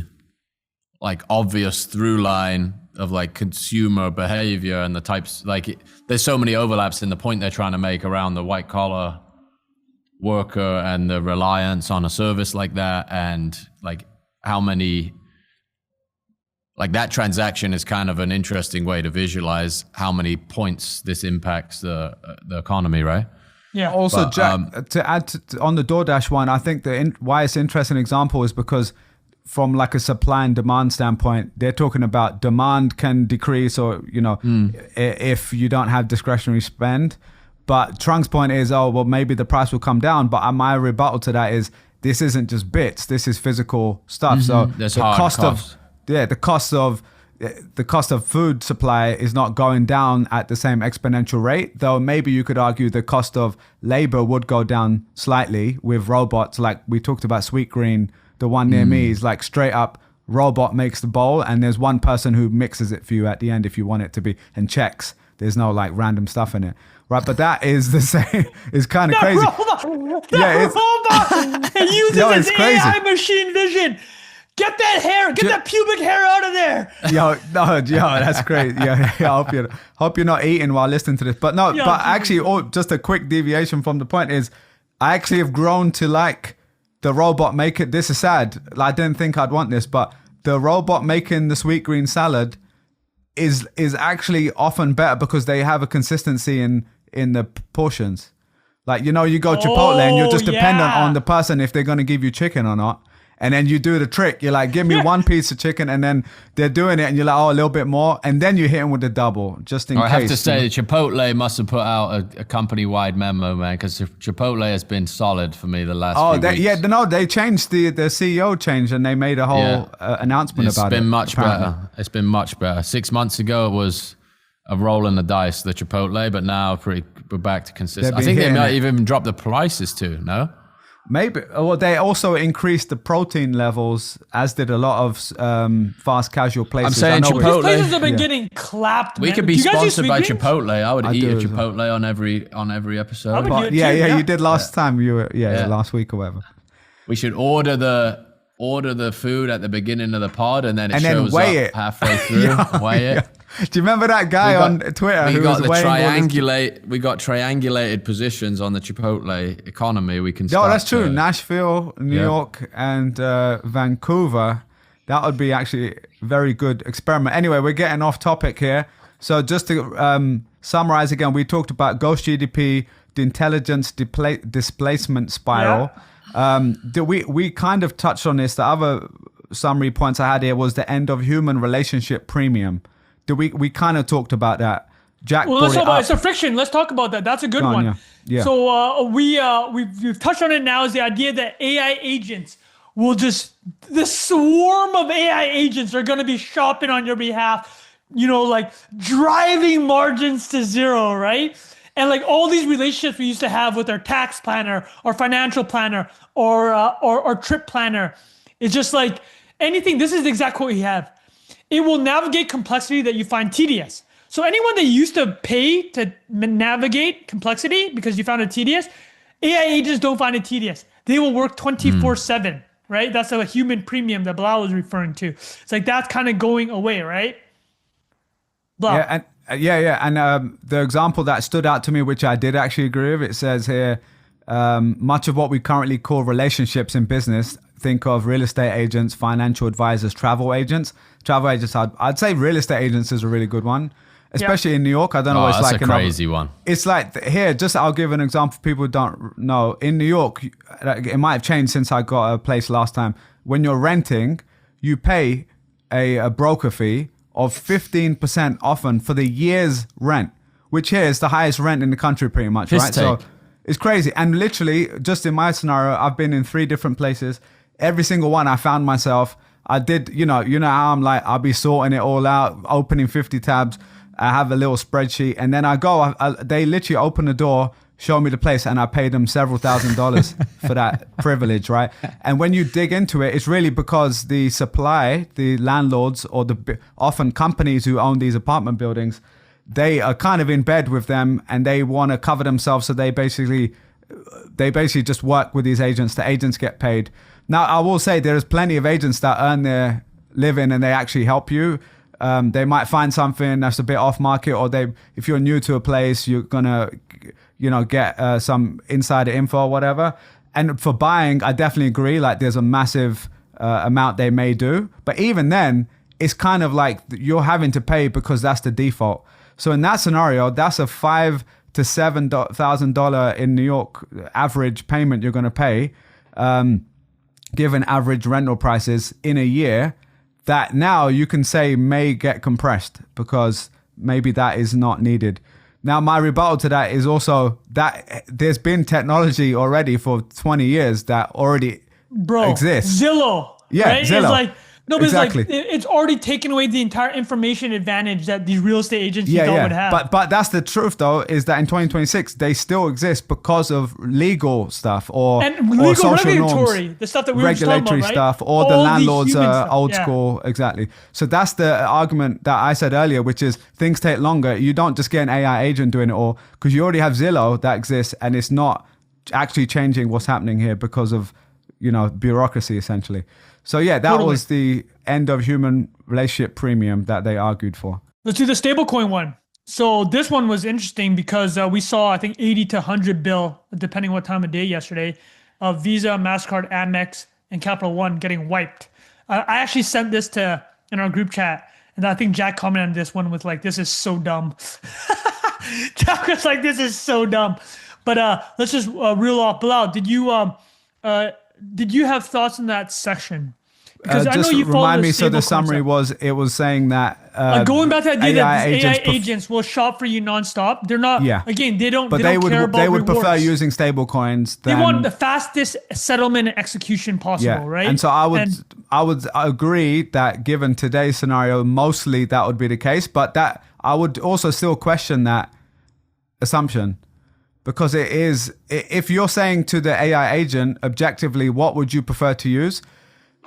A: like obvious through line of like consumer behavior and the types there's so many overlaps in the point they're trying to make around the white collar worker and the reliance on a service like that, and like how many like that transaction is kind of an interesting way to visualize how many points this impacts the economy, right?
C: Yeah.
B: Also,
A: But,
B: Jack, to add on the DoorDash one, I think why it's an interesting example is because from like a supply and demand standpoint, they're talking about demand can decrease or, if you don't have discretionary spend. But Trung's point is, maybe the price will come down. But my rebuttal to that is this isn't just bits. This is physical stuff. So
A: There's
B: the
A: hard
B: cost
A: costs.
B: the cost of food supply is not going down at the same exponential rate, though maybe you could argue the cost of labor would go down slightly with robots. Like we talked about Sweetgreen, the one near me is like straight up robot makes the bowl and there's one person who mixes it for you at the end if you want it to be and checks. There's no like random stuff in it. Right, but that is the same. It's kind of crazy.
C: Robot it uses
B: it's
C: its
B: crazy.
C: AI machine vision. Get that hair, get that pubic hair out of there.
B: That's great. I hope you're not eating while listening to this. But no,
C: Yeah,
B: but actually, just a quick deviation from the point is, I actually have grown to like the robot making. This is sad. I didn't think I'd want this, but the robot making the sweet green salad is actually often better because they have a consistency in the portions. Like, you go Chipotle and you're just dependent on the person if they're going to give you chicken or not. And then you do the trick. You're like, give me one piece of chicken, and then they're doing it, and you're like, a little bit more, and then you hit them with the double, just in case.
A: I have to say, Chipotle must have put out a company-wide memo, man, because Chipotle has been solid for me the last few weeks.
B: They changed the CEO changed, and they made a whole announcement about it.
A: It's been much
B: apparently.
A: better. It's been much better. 6 months ago, it was a roll in the dice, the Chipotle, but now we're back to consistent. I think they might even drop the prices too, no?
B: Maybe. Well, they also increased the protein levels, as did a lot of fast casual places.
A: I'm saying Chipotle.
C: These places have been getting clapped.
A: We
C: man.
A: could be
C: Do you guys do
A: sponsored by
C: Sweetgreens?
A: Chipotle. I would eat a
B: do as well.
A: Chipotle on every episode.
C: I would do it too,
B: You did last time. You were last week or whatever.
A: We should order the food at the beginning of the pod, and then it shows
B: weigh
A: up
B: it
A: halfway through. Weigh it.
B: Do you remember that guy on Twitter
A: We
B: who
A: got
B: was
A: the
B: weighing all this?
A: triangulate. We got triangulated positions on the Chipotle economy. We can.
B: No, that's true.
A: to-
B: Nashville, New York, and Vancouver. That would be actually a very good experiment. Anyway, we're getting off topic here. So just to summarize again, we talked about ghost GDP, the intelligence displacement spiral. We kind of touched on this. The other summary points I had here was the end of human relationship premium. We kind of talked about that. Jack,
C: Well, let's talk about it's a friction. Let's talk about that. That's a good
B: Go on,
C: one.
B: yeah.
C: So we've touched on it now. Is the idea that AI agents will the swarm of AI agents are going to be shopping on your behalf. Like driving margins to zero, right? And like all these relationships we used to have with our tax planner or financial planner or trip planner, it's just like anything. This is the exact quote we have. It will navigate complexity that you find tedious. So anyone that used to pay to navigate complexity because you found it tedious, AI agents don't find it tedious. They will work 24/7, right? That's a human premium that Bilal was referring to. It's like that's kind of going away, right? Bilal.
B: Yeah, and the example that stood out to me, which I did actually agree with, it says here, much of what we currently call relationships in business, think of real estate agents, financial advisors, travel agents. Travel agents, I'd say real estate agents is a really good one, especially in New York. I don't know what it's
A: that's
B: like.
A: a crazy one.
B: It's like here, just I'll give an example for people who don't know. In New York, it might have changed since I got a place last time. When you're renting, you pay a broker fee of 15% often for the year's rent, which here is the highest rent in the country pretty much, right? So it's crazy. And literally, just in my scenario, I've been in 3 different places. Every single one I found myself, I did, you know how I'm like, I'll be sorting it all out, opening 50 tabs. I have a little spreadsheet, and then I go, they literally open the door, show me the place, and I paid them several $1,000s for that privilege, right? And when you dig into it, it's really because the supply, the landlords, or the often companies who own these apartment buildings, they are kind of in bed with them, and they want to cover themselves, so they basically just work with these agents. The agents get paid. Now, I will say there's plenty of agents that earn their living and they actually help you. They might find something that's a bit off market, or if you're new to a place, you're gonna, get some insider info or whatever. And for buying, I definitely agree. Like, there's a massive amount they may do, but even then, it's kind of like you're having to pay because that's the default. So in that scenario, that's a $5,000 to $7,000 in New York average payment you're going to pay, given average rental prices in a year. That now you can say may get compressed because maybe that is not needed. Now, my rebuttal to that is also that there's been technology already for 20 years that already exists.
C: Zillow.
B: Yeah,
C: right?
B: Zillow.
C: It's like, no, but
B: exactly.
C: It's like it's already taken away the entire information advantage that these real estate agents would have.
B: But that's the truth, though, is that in 2026 they still exist because of legal stuff or social
C: regulatory
B: norms,
C: the stuff that we were
B: regulatory
C: talking about,
B: stuff,
C: right?
B: or the landlords are
C: stuff.
B: old school. Exactly. So that's the argument that I said earlier, which is things take longer. You don't just get an AI agent doing it all because you already have Zillow that exists, and it's not actually changing what's happening here because of bureaucracy essentially. So yeah, that was the end of human relationship premium that they argued for.
C: Let's do the stablecoin one. So this one was interesting because we saw, I think, 80 to 100 bill, depending what time of day yesterday, of Visa, MasterCard, Amex, and Capital One getting wiped. I actually sent this in our group chat, and I think Jack commented on this one with like, this is so dumb. Jack was like, this is so dumb. But let's just reel off. Bilal, did you have thoughts in that section? Because I know you
B: remind me. So the summary was saying that
C: going back to the idea that AI
B: agents
C: agents will shop for you nonstop. They're not.
B: Yeah.
C: Again, they don't.
B: But
C: they don't care about
B: they would
C: rewards.
B: prefer using stablecoins.
C: They want the fastest settlement and execution possible, right?
B: And so I would agree that given today's scenario, mostly that would be the case. But that I would also still question that assumption. Because it is, if you're saying to the AI agent, objectively, what would you prefer to use?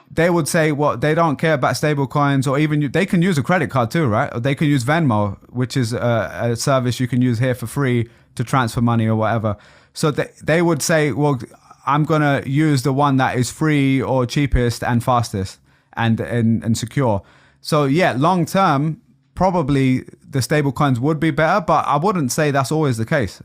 B: They would say, well, they don't care about stable coins, or even they can use a credit card too, right? Or they can use Venmo, which is a service you can use here for free to transfer money or whatever. So they would say, well, I'm going to use the one that is free or cheapest and fastest and secure. So yeah, long term, probably the stable coins would be better, but I wouldn't say that's always the case.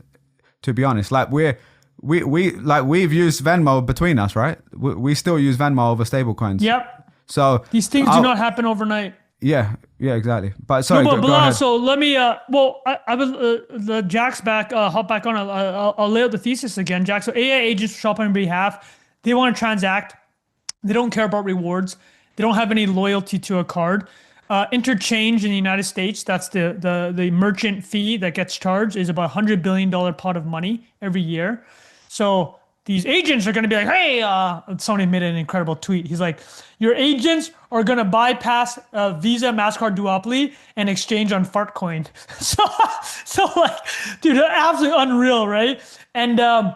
B: To be honest, like we've used Venmo between us, right? We still use Venmo over stablecoins.
C: Yep.
B: So
C: these things do not happen overnight.
B: Yeah, exactly. But sorry,
C: go
B: ahead.
C: So let me. I was the Jack's back. Hop back on. I'll lay out the thesis again, Jack. So AI agents shop on your behalf. They want to transact. They don't care about rewards. They don't have any loyalty to a card. Interchange in the United States, that's the merchant fee that gets charged, is about $100 billion pot of money every year. So these agents are going to be like, hey, somebody made an incredible tweet. He's like, your agents are going to bypass Visa, MasterCard duopoly and exchange on Fartcoin. so like, dude, absolutely unreal, right? And the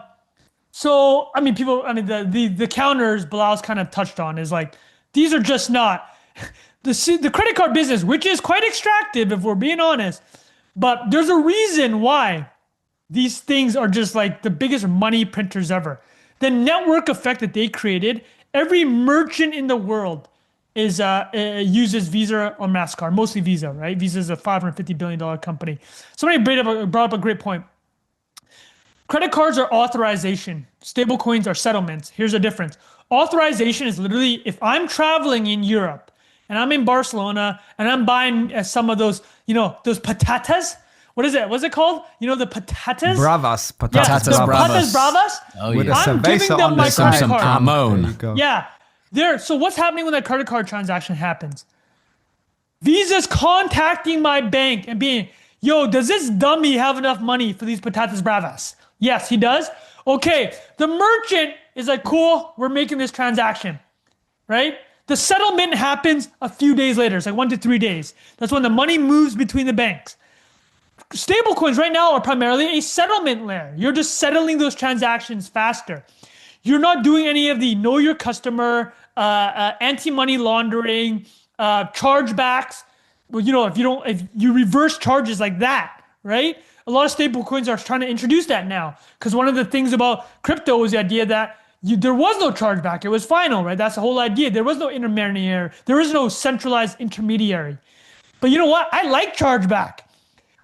C: counters Bilal's kind of touched on is like, these are just not... The credit card business, which is quite extractive if we're being honest, But there's a reason why these things are just like the biggest money printers ever. The network effect that they created, every merchant in the world is uses Visa or MasterCard, mostly Visa, right? Visa is a $550 billion company. Somebody brought up a great point. Credit cards are authorization. Stablecoins are settlements. Here's the difference. Authorization is literally if I'm traveling in Europe and I'm in Barcelona and I'm buying some of those, those patatas. What is it? What's it called? The patatas?
B: Bravas.
C: Patatas bravas.
A: Oh,
B: With
A: yeah.
C: I'm giving
B: cerveza
C: them
B: on
C: my
B: the side.
C: credit
A: Some
C: card.
A: Ramon.
B: There you go.
C: Yeah. So what's happening when that credit card transaction happens? Visa's contacting my bank and being, yo, does this dummy have enough money for these patatas bravas? Yes, he does. Okay, the merchant is like, cool, we're making this transaction, right? The settlement happens a few days later. It's like 1 to 3 days. That's when the money moves between the banks. Stablecoins right now are primarily a settlement layer. You're just settling those transactions faster. You're not doing any of the know your customer, anti-money laundering, chargebacks. Well, if you reverse charges like that, right? A lot of stablecoins are trying to introduce that now because one of the things about crypto is the idea that there was no chargeback. It was final, right? That's the whole idea. There was no intermediary. There was no centralized intermediary. But you know what? I like chargeback.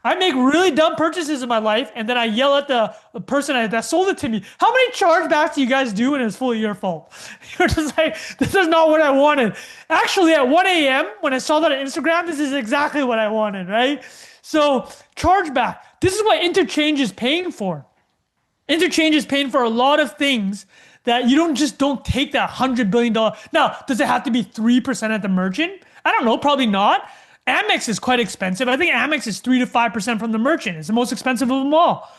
C: I make really dumb purchases in my life, and then I yell at the person that sold it to me. How many chargebacks do you guys do, and it's fully your fault? You're just like, this is not what I wanted. Actually, at 1 a.m., when I saw that on Instagram, this is exactly what I wanted, right? So chargeback. This is what interchange is paying for. Interchange is paying for a lot of things that you don't take that $100 billion. Now, does it have to be 3% at the merchant? I don't know, probably not. Amex is quite expensive. I think Amex is 3 to 5% from the merchant. It's the most expensive of them all.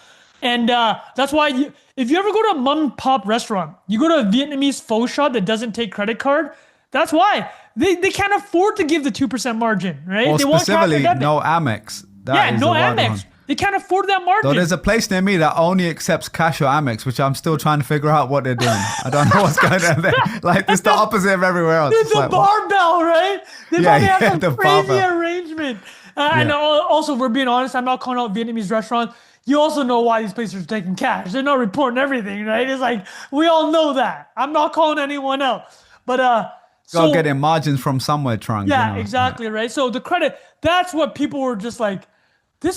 C: And that's why if you ever go to a mom and pop restaurant, you go to a Vietnamese pho shop that doesn't take credit card, that's why. They can't afford to give the 2% margin, right?
B: Or
C: they won't
B: specifically,
C: capture debit.
B: no Amex.
C: No Amex. They can't afford that margin.
B: So there's a place near me that only accepts cash or Amex, which I'm still trying to figure out what they're doing. I don't know what's going on there. Like, it's the opposite of everywhere else.
C: It's a barbell, right? They probably have some
B: the
C: crazy
B: barbell.
C: arrangement. And also, we're being honest, I'm not calling out Vietnamese restaurants. You also know why these places are taking cash. They're not reporting everything, right? It's like, we all know that. I'm not calling anyone out. But,
B: Go getting margins from somewhere, Trung.
C: Yeah, exactly, right? So the credit, that's what people were just like, I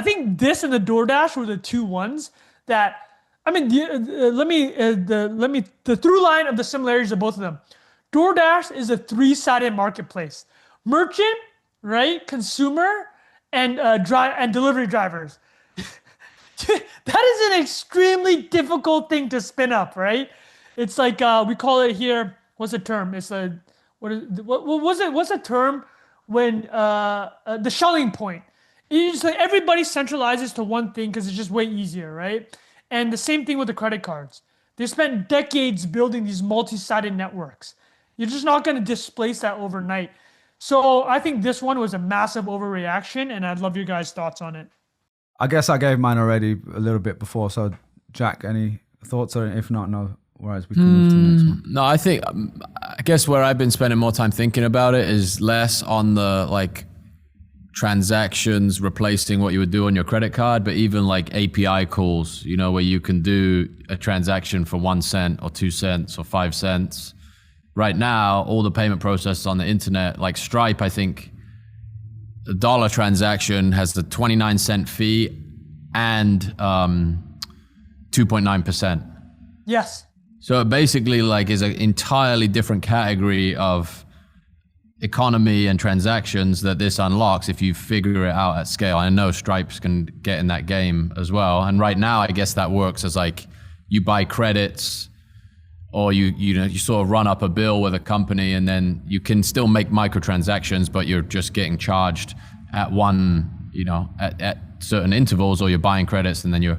C: think this and the DoorDash were the two ones that, the through line of the similarities of both of them. DoorDash is a three-sided marketplace. Merchant, right? Consumer, and delivery drivers. That is an extremely difficult thing to spin up, right? It's like, we call it here, what's the term? It's what's the term when, the Schelling point. It's like everybody centralizes to one thing because it's just way easier, right? And the same thing with the credit cards. They spent decades building these multi-sided networks. You're just not going to displace that overnight. So I think this one was a massive overreaction, and I'd love your guys' thoughts on it.
B: I guess I gave mine already a little bit before. So, Jack, any thoughts? Or if not, no worries. We can move to the next one.
A: No, I guess where I've been spending more time thinking about it is less on the transactions replacing what you would do on your credit card, but even like API calls, where you can do a transaction for 1 cent or 2 cents or 5 cents. Right now, all the payment processes on the internet, like Stripe, I think a dollar transaction has the 29-cent fee and 2.9%.
C: Yes.
A: So it basically is an entirely different category of economy and transactions that this unlocks if you figure it out at scale. I know Stripes can get in that game as well. And right now, I guess that works as you buy credits or you sort of run up a bill with a company, and then you can still make microtransactions, but you're just getting charged at at certain intervals, or you're buying credits and then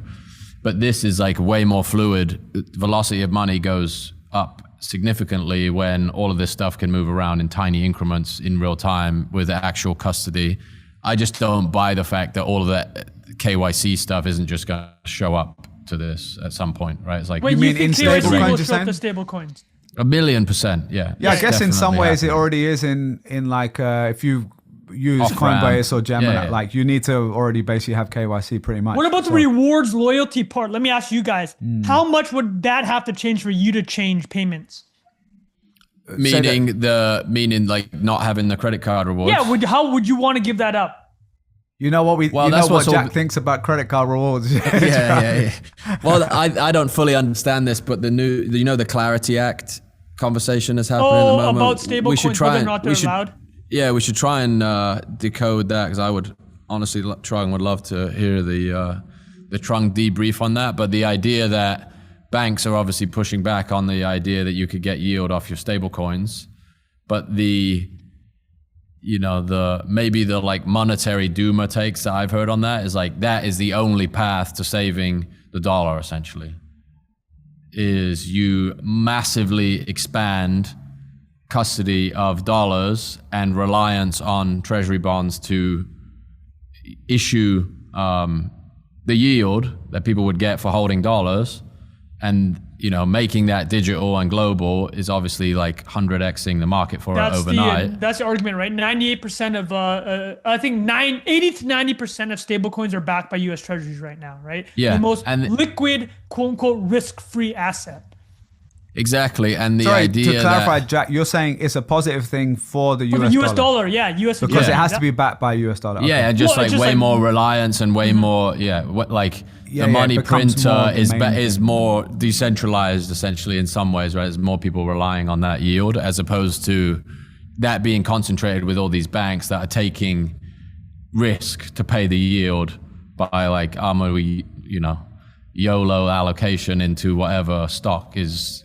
A: but this is way more fluid. Velocity of money goes up significantly when all of this stuff can move around in tiny increments in real time with actual custody. I just don't buy the fact that all of that KYC stuff isn't just going to show up to this at some point, right? It's
C: Wait,
B: you mean in
C: stablecoins?
B: stablecoins?
C: Show up the stablecoins.
A: 1,000,000%, yeah.
B: Yeah, I guess in some
A: Definitely
B: ways it
A: happening.
B: already is in if you use
A: Off-ramp.
B: Coinbase or Gemini.
A: Yeah, yeah.
B: Like you need to already basically have KYC pretty much.
C: What about the rewards loyalty part? Let me ask you guys, how much would that have to change for you to change payments?
A: Meaning like not having the credit card rewards.
C: Yeah, how would you want to give that up?
B: You know what
A: that's
B: what
A: what's
B: Jack thinks about credit card rewards.
A: Yeah. Well, I don't fully understand this, but the Clarity Act conversation is happening at the moment.
C: About stablecoins, whether or not they're allowed?
A: Yeah, we should try and decode that, because I would honestly would love to hear the Trung debrief on that. But the idea that banks are obviously pushing back on the idea that you could get yield off your stablecoins, but maybe the like monetary Duma takes that I've heard on that is like that is the only path to saving the dollar, essentially, is you massively expand custody of dollars and reliance on treasury bonds to issue the yield that people would get for holding dollars. And making that digital and global is obviously like 100xing the market for it overnight.
C: That's the argument, right? 98% of, I think 80 to 90% of stablecoins are backed by U.S. Treasuries right now, right?
A: Yeah.
C: The most liquid, quote unquote, risk-free asset.
A: Exactly. And
B: Sorry, to clarify, Jack, you're saying it's a positive thing for the US
C: dollar. Yeah, US
B: because it has to be backed by US dollar.
A: Yeah,
B: okay.
A: just way more reliance and way more, the money printer is more decentralized, essentially, in some ways, right? There's more people relying on that yield as opposed to that being concentrated with all these banks that are taking risk to pay the yield by like, YOLO allocation into whatever stock is,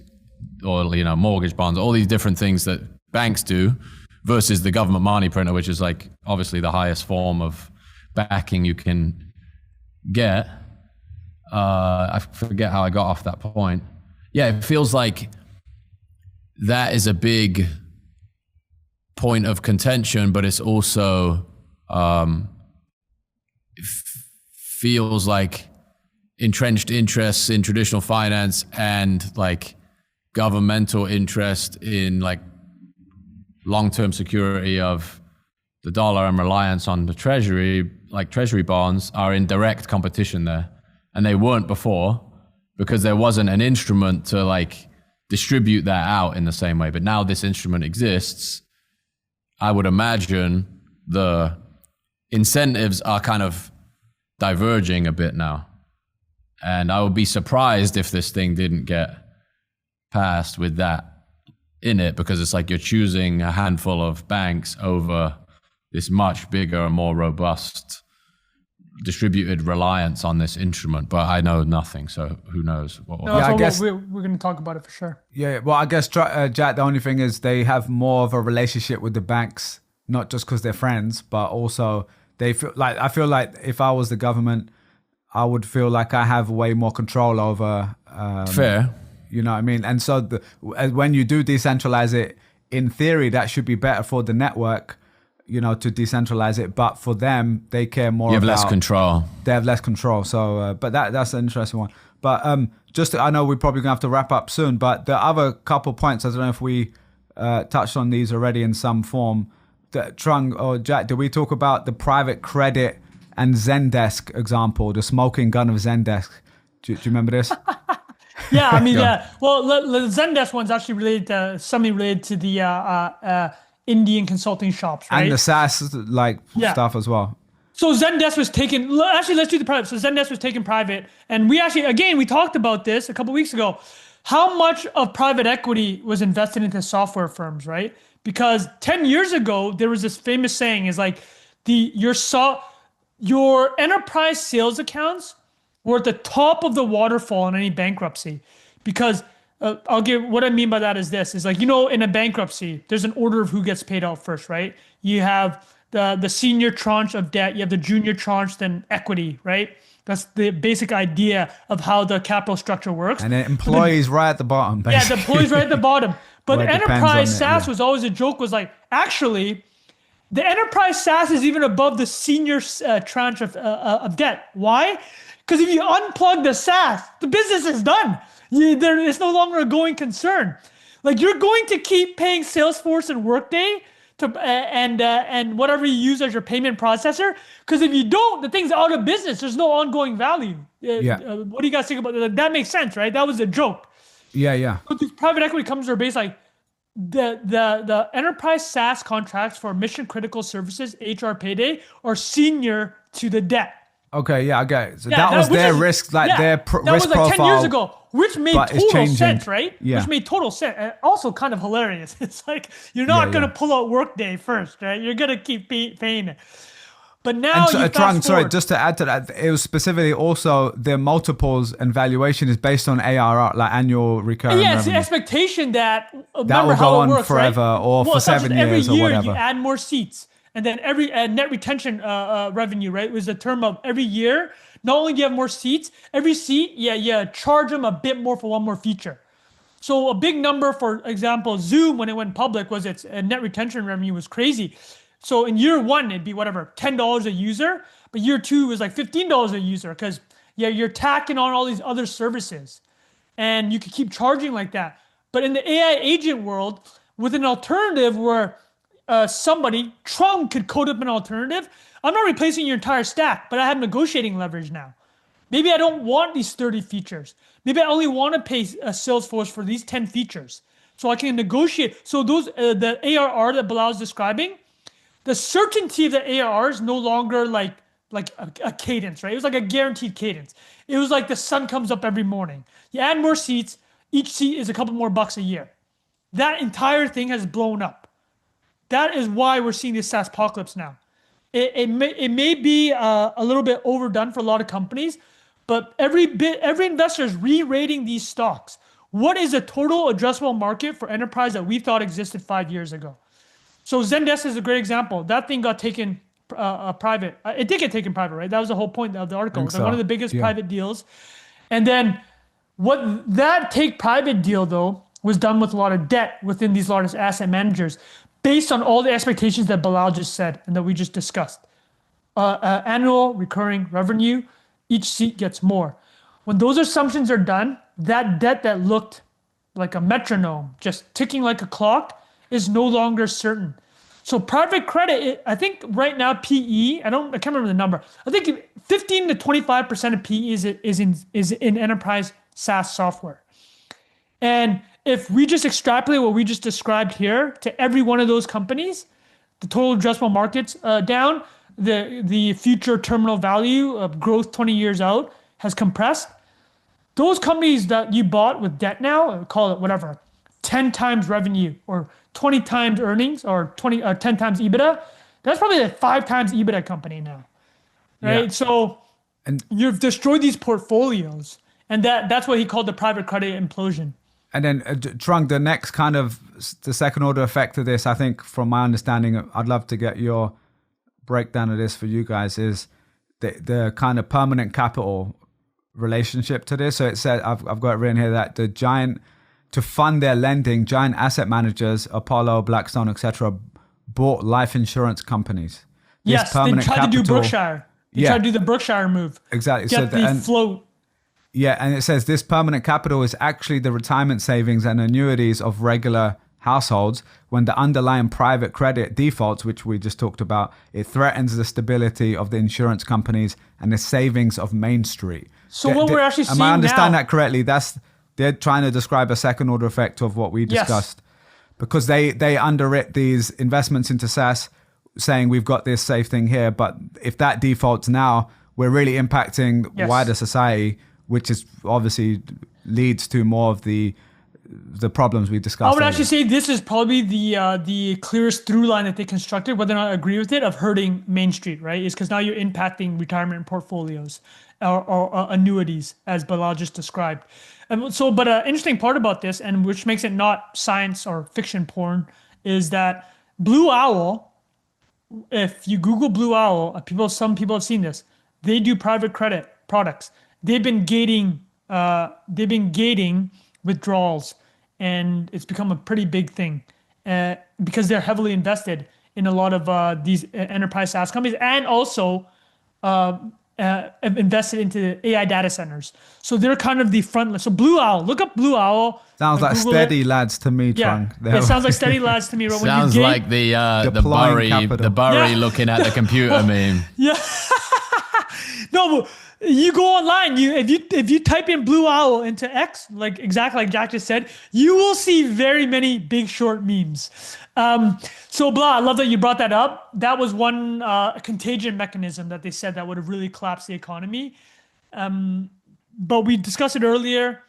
A: or mortgage bonds, all these different things that banks do, versus the government money printer, which is like obviously the highest form of backing you can get. I forget how I got off that point. Yeah, it feels like that is a big point of contention, but it's also feels like entrenched interests in traditional finance and like governmental interest in like long-term security of the dollar and reliance on the treasury, like treasury bonds, are in direct competition there. And they weren't before because there wasn't an instrument to like distribute that out in the same way. But now this instrument exists. I would imagine the incentives are kind of diverging a bit now. And I would be surprised if this thing didn't get passed with that in it, because it's like you're choosing a handful of banks over this much bigger and more robust distributed reliance on this instrument. But I know nothing, so who knows what will
C: happen. I guess we're going to talk about it for sure.
B: Yeah, well, I guess Jack, the only thing is they have more of a relationship with the banks, not just because they're friends, but also they feel like, I feel like if I was the government, I would feel like I have way more control over
A: fair.
B: You know what I mean? And so when you do decentralize it, in theory, that should be better for the network, to decentralize it. But for them, they care more about...
A: You have less control.
B: They have less control. So, but that's an interesting one. But I know we're probably going to have to wrap up soon, but the other couple points, I don't know if we touched on these already in some form. Trung or Jack, did we talk about the private credit and Zendesk example, the smoking gun of Zendesk? Do you remember this?
C: Yeah, I mean, well, the Zendesk one's actually related to something related to the Indian consulting shops, right?
B: And the SaaS stuff as well.
C: So Zendesk was taken. Actually, let's do the private. So Zendesk was taken private, and we talked about this a couple weeks ago. How much of private equity was invested into software firms, right? Because 10 years ago, there was this famous saying: is like your enterprise sales accounts were at the top of the waterfall in any bankruptcy, because what I mean by that is this, is like, in a bankruptcy, there's an order of who gets paid out first, right? You have the senior tranche of debt, you have the junior tranche, then equity, right? That's the basic idea of how the capital structure works.
B: And the employees right at the bottom, basically.
C: Yeah, the employees right at the bottom. But enterprise SaaS was always a joke, was like, actually, the enterprise SaaS is even above the senior tranche of debt. Why? Because if you unplug the SaaS, the business is done. It's no longer a going concern. Like, you're going to keep paying Salesforce and Workday and whatever you use as your payment processor. Because if you don't, the thing's out of business. There's no ongoing value. What do you guys think about that? That makes sense, right? That was a joke.
B: Yeah.
C: But these private equity companies are based like the enterprise SaaS contracts for mission critical services, HR payday, are senior to the debt.
B: Okay, yeah, I get it. So that was their risk, their risk profile.
C: That was like 10 years ago, which made total sense, right?
B: Yeah.
C: Which made total sense. And also kind of hilarious. It's like, you're not going to pull out Workday first, right? You're going to keep paying it. But now
B: sorry, just to add to that, it was specifically also the multiples and valuation is based on ARR, like annual recurring revenue.
C: It's the expectation that will
B: go on forever, right? Or for 7 years or whatever.
C: Every year you add more seats. And then every net retention revenue, right, was the term of every year. Not only do you have more seats, every seat, you charge them a bit more for one more feature. So a big number, for example, Zoom, when it went public, was its net retention revenue was crazy. So in year one, it'd be whatever, $10 a user. But year two was like $15 a user because you're tacking on all these other services. And you could keep charging like that. But in the AI agent world, with an alternative where Trung could code up an alternative. I'm not replacing your entire stack, but I have negotiating leverage now. Maybe I don't want these 30 features. Maybe I only want to pay Salesforce for these 10 features. So I can negotiate. So those the ARR that Bilal is describing, the certainty of the ARR is no longer like a cadence, right? It was like a guaranteed cadence. It was like the sun comes up every morning. You add more seats, each seat is a couple more bucks a year. That entire thing has blown up. That is why we're seeing this SaaS apocalypse now. It may be a little bit overdone for a lot of companies, but every investor is re-rating these stocks. What is the total addressable market for enterprise that we thought existed 5 years ago? So Zendesk is a great example. That thing got taken private. It did get taken private, right? That was the whole point of the article. It's one of the biggest private deals. And then what that take private deal, though, was done with a lot of debt within these largest asset managers, based on all the expectations that Bilal just said and that we just discussed. Annual recurring revenue, each seat gets more. When those assumptions are done, that debt that looked like a metronome, just ticking like a clock, is no longer certain. So private credit, I think right now PE, I can't remember the number. I think 15 to 25% of PE is in enterprise SaaS software. And if we just extrapolate what we just described here to every one of those companies, the total addressable market's down, the future terminal value of growth 20 years out has compressed. Those companies that you bought with debt now, call it whatever, 10 times revenue or 20 times earnings or 10 times EBITDA, that's probably a 5 times EBITDA company now, right? Yeah. So you've destroyed these portfolios, and that's what he called the private credit implosion.
B: And then, Trung, the next kind of the second order effect of this, I think, from my understanding, I'd love to get your breakdown of this for you guys, is the kind of permanent capital relationship to this. So it said, I've got it written here that to fund their lending, giant asset managers, Apollo, Blackstone, etc., bought life insurance companies.
C: Yes, they tried to do Berkshire. They tried to do the Berkshire move.
B: Exactly.
C: Get the float.
B: Yeah, and it says this permanent capital is actually the retirement savings and annuities of regular households. When the underlying private credit defaults, which we just talked about, it threatens the stability of the insurance companies and the savings of Main Street.
C: So what we're actually seeing now...
B: Am I understand that correctly? They're trying to describe a second order effect of what we discussed. Yes. Because they underwrit these investments into SaaS, saying we've got this safe thing here, but if that defaults now, we're really impacting wider society, which is obviously leads to more of the problems we discussed.
C: I would actually say this is probably the clearest through line that they constructed, whether or not I agree with it, of hurting Main Street, right? Is because now you're impacting retirement portfolios or annuities, as Bilal just described. And so, but an interesting part about this, and which makes it not science or fiction porn, is that Blue Owl, if you Google Blue Owl, some people have seen this, they do private credit products. They've been gating withdrawals, and it's become a pretty big thing because they're heavily invested in a lot of these enterprise SaaS companies, and also invested into AI data centers. So they're kind of the front. So Blue Owl, look up Blue Owl.
B: Sounds like
C: Google
B: steady
C: it.
B: lads to me,
C: Yeah,
B: Trung.
C: it sounds like steady lads to me. Right?
A: Sounds like the
B: Deploying
A: Burry
B: capital.
A: the looking at the computer meme.
C: Yeah. No, but you go online. If you type in Blue Owl into X, like exactly like Jack just said, you will see very many Big Short memes. So blah, I love that you brought that up. That was one contagion mechanism that they said that would have really collapsed the economy. But we discussed it earlier.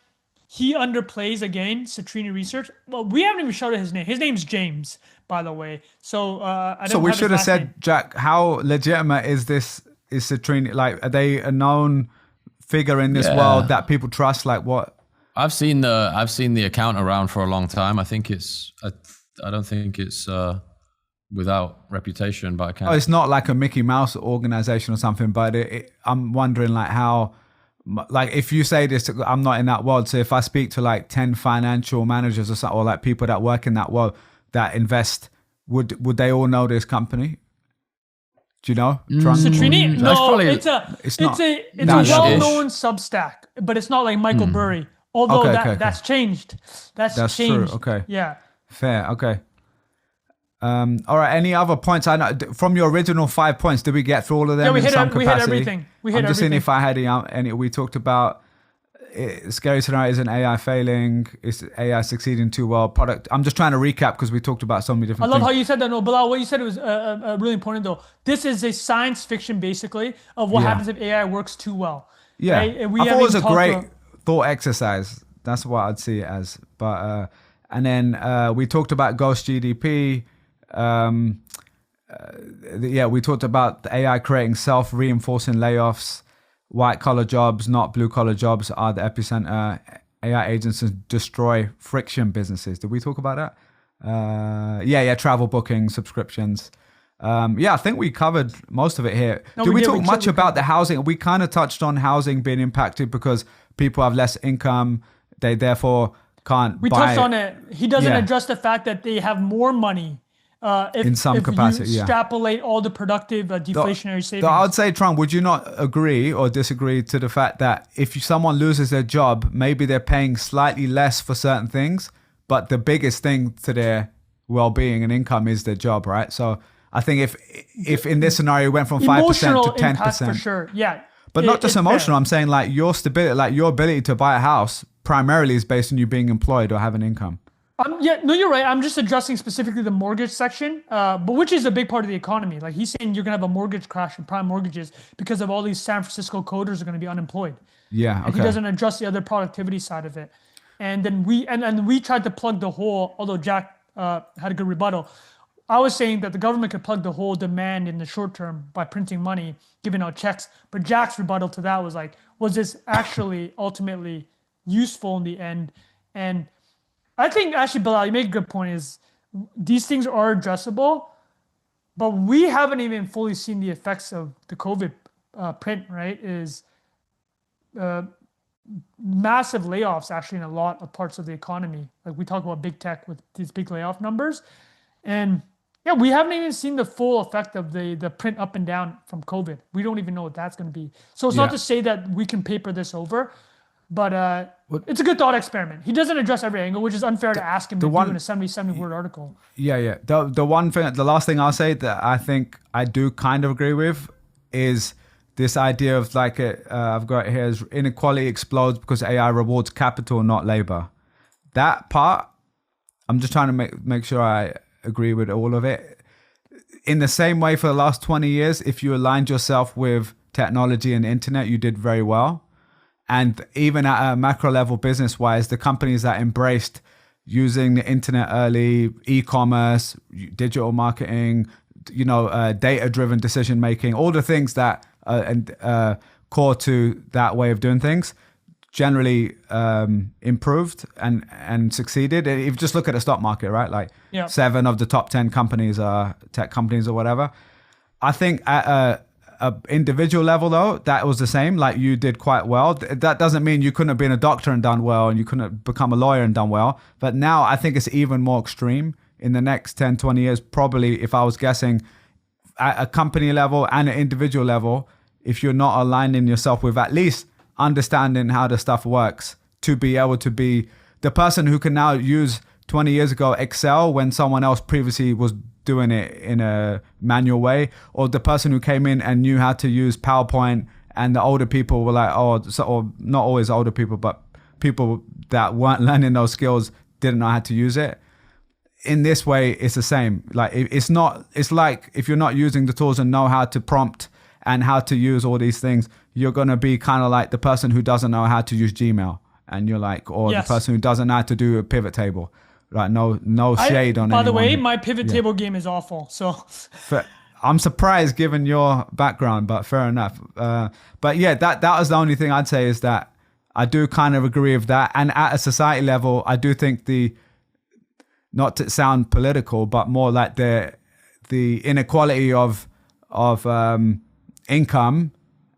C: He underplays again Citrini Research. Well, we haven't even shouted his name. His name's James, by the way. So I don't.
B: So we
C: have his
B: should have
C: last
B: said,
C: name.
B: Jack, how legitimate is this? Is Citrini, like, are they a known figure in this
A: Yeah.
B: world that people trust? Like, what?
A: I've seen the account around for a long time. I think it's I don't think it's without reputation, but I can't.
B: Oh, it's not like a Mickey Mouse organization or something, but I'm wondering like how, like if you say this, I'm not in that world. So if I speak to like 10 financial managers or something, or like people that work in that world that invest, would they all know this company? Do you know? Trung?
C: Citrini?
A: That's
C: No,
A: probably-
C: it's a
B: not
C: a
B: niche-ish.
C: well-known Substack, but it's not like Michael Burry. Although
B: Okay.
C: that's changed. That's
B: true.
C: changed.
B: Okay.
C: Yeah.
B: Fair. Okay. All right. Any other points? I know from your original 5 points, did we get through all of them?
C: Yeah, we
B: in
C: hit
B: some
C: we hit
B: capacity?
C: everything. We hit
B: I'm just seeing
C: everything.
B: if I had any. We talked about scary scenario isn't AI failing, is AI succeeding too well. Product. I'm just trying to recap because we talked about so many
C: I
B: different
C: love
B: things.
C: how you said that. No, Bilal, what you said was really important though. This is a science fiction basically of what
B: Yeah.
C: happens if AI works too well.
B: Yeah,
C: Right? And we
B: I thought it
C: haven't
B: was a
C: talked
B: great
C: about-
B: thought exercise. That's what I'd see it as. But and then we talked about ghost GDP. Yeah, we talked about the AI creating self-reinforcing layoffs. White-collar jobs, not blue-collar jobs, are the epicenter. AI agents destroy friction businesses. Did we talk about that? Yeah, travel booking, subscriptions. Yeah, I think we covered most of it here.
C: No,
B: Did
C: we
B: we
C: did.
B: talk
C: We
B: much
C: covered-
B: about the housing? We kind of touched on housing being impacted because people have less income. They therefore can't
C: We
B: buy
C: touched on it. He doesn't
B: Yeah.
C: address the fact that they have more money.
B: In some capacity,
C: you
B: yeah.
C: extrapolate all the productive deflationary savings.
B: So I would say, Trump, would you not agree or disagree to the fact that if someone loses their job, maybe they're paying slightly less for certain things, but the biggest thing to their well-being and income is their job, right? So I think if in this scenario it went from 5%
C: Emotional
B: to 10%,
C: impact for sure. Yeah.
B: but not just
C: it's
B: emotional.
C: fair.
B: I'm saying like your stability, like your ability to buy a house primarily is based on you being employed or having income.
C: Yeah, no, you're right. I'm just addressing specifically the mortgage section, but which is a big part of the economy. Like he's saying, you're gonna have a mortgage crash in prime mortgages because of all these San Francisco coders are gonna be unemployed.
B: Yeah,
C: And
B: okay.
C: he doesn't address the other productivity side of it. And then we tried to plug the hole. Although Jack had a good rebuttal, I was saying that the government could plug the whole demand in the short term by printing money, giving out checks. But Jack's rebuttal to that was like, was this actually ultimately useful in the end? And I think actually, Bilal, you make a good point. Is these things are addressable, but we haven't even fully seen the effects of the COVID print. Right? Is massive layoffs actually in a lot of parts of the economy. Like we talk about big tech with these big layoff numbers, and yeah, we haven't even seen the full effect of the print up and down from COVID. We don't even know what that's going to be. So it's not
B: Yeah.
C: to say that we can paper this over. But it's a good thought experiment. He doesn't address every angle, which is unfair to ask him to do in a 70 word article.
B: Yeah. The last thing I'll say that I think I do kind of agree with is this idea of like I've got here is inequality explodes because AI rewards capital, not labor. That part, I'm just trying to make sure I agree with all of it. In the same way, for the last 20 years, if you aligned yourself with technology and the internet, you did very well. And even at a macro level, business-wise, the companies that embraced using the internet early, e-commerce, digital marketing, data-driven decision-making, all the things that are core to that way of doing things, generally improved and succeeded. If you just look at the stock market, right? Like 7 of the top 10 companies are tech companies or whatever. I think at a individual level though, that was the same. Like you did quite well. That doesn't mean you couldn't have been a doctor and done well, and you couldn't have become a lawyer and done well. But now I think it's even more extreme. In the next 10, 20 years, probably, if I was guessing, at a company level and an individual level, if you're not aligning yourself with at least understanding how the stuff works to be able to be the person who can now use 20 years ago Excel when someone else previously was doing it in a manual way, or the person who came in and knew how to use PowerPoint, and the older people were like, or not always older people, but people that weren't learning those skills didn't know how to use it. In this way, it's the same. Like it's like if you're not using the tools and know how to prompt and how to use all these things, you're going to be kind of like the person who doesn't know how to use Gmail, and you're like, or the person who doesn't know how to do a pivot table. Right? No shade on anyone.
C: By the way, my pivot table game is awful. So
B: I'm surprised given your background, but fair enough. But yeah, that was the only thing I'd say, is that I do kind of agree with that. And at a society level, I do think not to sound political, but more like the inequality of income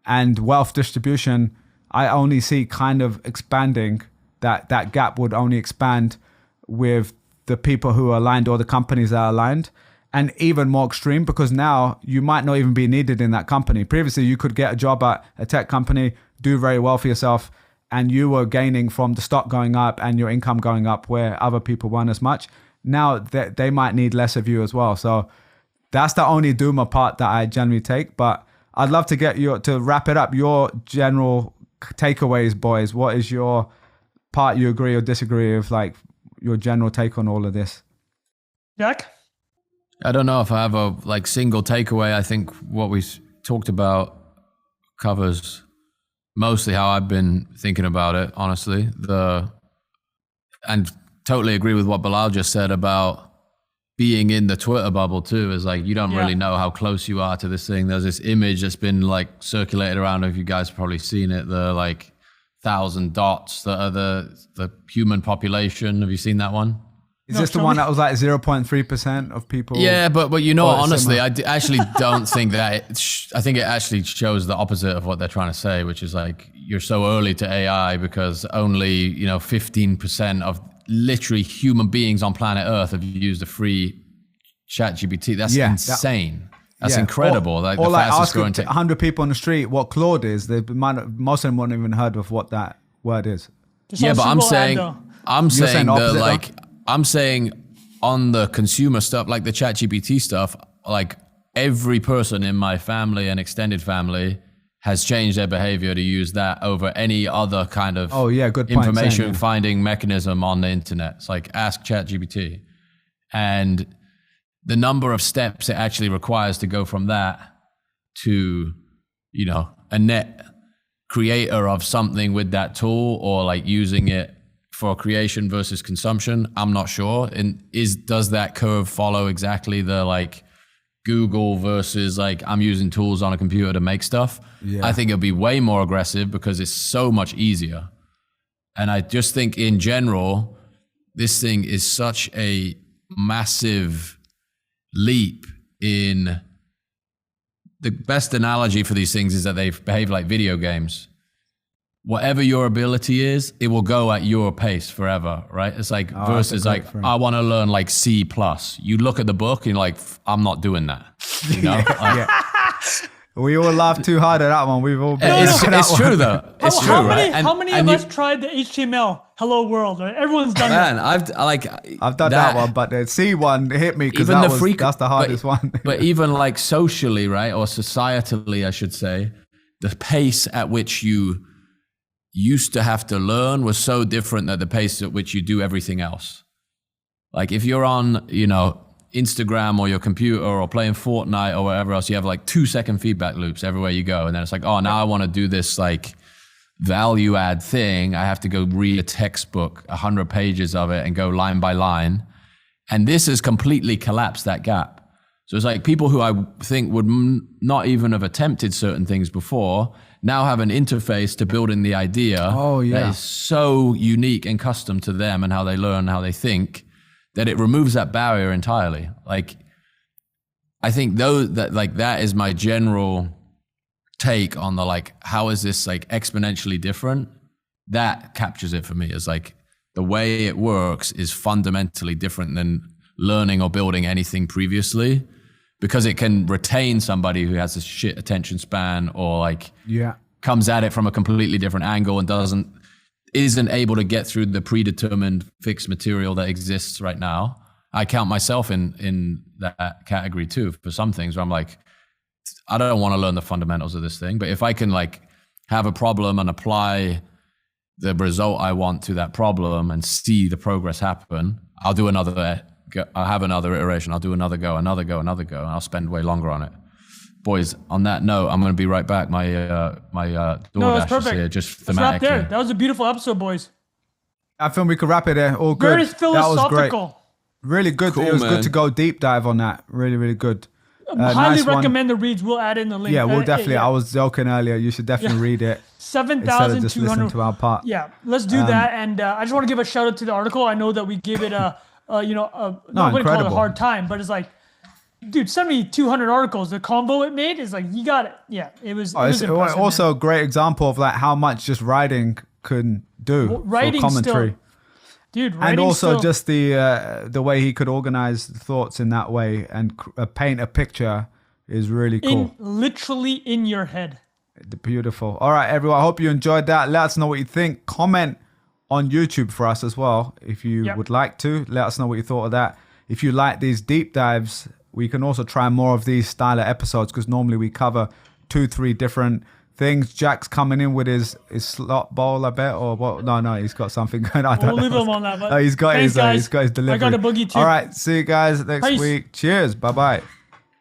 B: and wealth distribution, I only see kind of expanding. That gap would only expand with the people who are aligned, or the companies that are aligned, and even more extreme, because now you might not even be needed in that company. Previously, you could get a job at a tech company, do very well for yourself, and you were gaining from the stock going up and your income going up where other people weren't as much. Now they might need less of you as well. So that's the only doomer part that I generally take. But I'd love to get to wrap it up, your general takeaways, boys. What is your part you agree or disagree with, like your general take on all of this?
C: Jack?
A: I don't know if I have a single takeaway. I think what we talked about covers mostly how I've been thinking about it, honestly. And totally agree with what Bilal just said about being in the Twitter bubble too, is like you don't really know how close you are to this thing. There's this image that's been circulated around, if you guys have probably seen it, the 1,000 dots that are the human population. Have you seen that one?
B: Is this the one that was 0.3% of people?
A: Yeah, but honestly, I actually don't think that. I think it actually shows the opposite of what they're trying to say, which is you're so early to AI because only 15% of literally human beings on planet Earth have used a free ChatGPT. That's insane. That's incredible.
B: Or
A: the fastest growing
B: 100 people on the street what Claude is. Most of them won't even heard of what that word is.
A: But I'm saying I'm saying on the consumer stuff, like the ChatGPT stuff, every person in my family and extended family has changed their behavior to use that over any other kind of
B: good
A: information finding mechanism on the internet. It's ask ChatGPT. And the number of steps it actually requires to go from that to, a net creator of something with that tool, or using it for creation versus consumption, I'm not sure. And does that curve follow exactly the Google versus I'm using tools on a computer to make stuff? I think it'll be way more aggressive because it's so much easier. And I just think in general, this thing is such a massive leap in the best analogy for these things is that they behave like video games. Whatever your ability is, it will go at your pace forever, right? It's versus I want to learn C+. You look at the book and you're like, I'm not doing that. You know?
B: We all laughed too hard at that one. We've all been
A: it's true though. It's true, right?
C: How many of us tried the HTML Hello World? Right? Everyone's done that.
B: I've done that one, but the C one hit me because that's the hardest one.
A: But even socially, right, or societally, I should say, the pace at which you used to have to learn was so different than the pace at which you do everything else. If you're on, Instagram or your computer or playing Fortnite or whatever else, you have 2-second feedback loops everywhere you go. And then it's now I want to do this value add thing. I have to go read a textbook, 100 pages of it and go line by line. And this has completely collapsed that gap. So it's people who I think would not even have attempted certain things before now have an interface to building the idea that is so unique and custom to them and how they learn, how they think, that it removes that barrier entirely. I think that is my general take on how is this exponentially different? That captures it for me as the way it works is fundamentally different than learning or building anything previously. because it can retain somebody who has a shit attention span, or like comes at it from a completely different angle and isn't able to get through the predetermined fixed material that exists right now. I count myself in that category too for some things where I'm like, I don't want to learn the fundamentals of this thing, but if I can like have a problem and apply the result I want to that problem and see the progress happen, I'll do another. I'll have another iteration. I'll do another go, and I'll spend way longer on it. Boys, on that note, I'm going to be right back. My DoorDash is here, just thematically.
C: Wrap there. That was a beautiful episode, boys.
B: I think we could wrap it there. All good.
C: Very philosophical.
B: That was great. Really good. Cool, it was good to go deep dive on that. Really, really good.
C: Highly recommend the reads. We'll add in the link.
B: Yeah, we'll definitely. I was joking earlier. You should definitely read it.
C: 7,200.
B: Just listen to our part.
C: Yeah, let's do that. And I just want to give a shout out to the article. I know that we gave it not going to call it a hard time, but it's like, dude, 7,200 articles. The combo it made is like, you got it. Yeah, it was.
B: It's also a great example of like how much just writing can do for commentary.
C: Still, dude,
B: and also just the way he could organize thoughts in that way and paint a picture is really cool.
C: Literally in your head.
B: Beautiful. All right, everyone. I hope you enjoyed that. Let us know what you think. Comment on YouTube for us as well if you would like to. Let us know what you thought of that. If you like these deep dives, we can also try more of these style of episodes because normally we cover 2-3 different things. Jack's coming in with his slot bowl, I bet, or what? No, he's got something going on.
C: We'll leave him on that. But
B: he's got his delivery.
C: I got a boogie too.
B: All right, see you guys next week. Cheers. Bye-bye.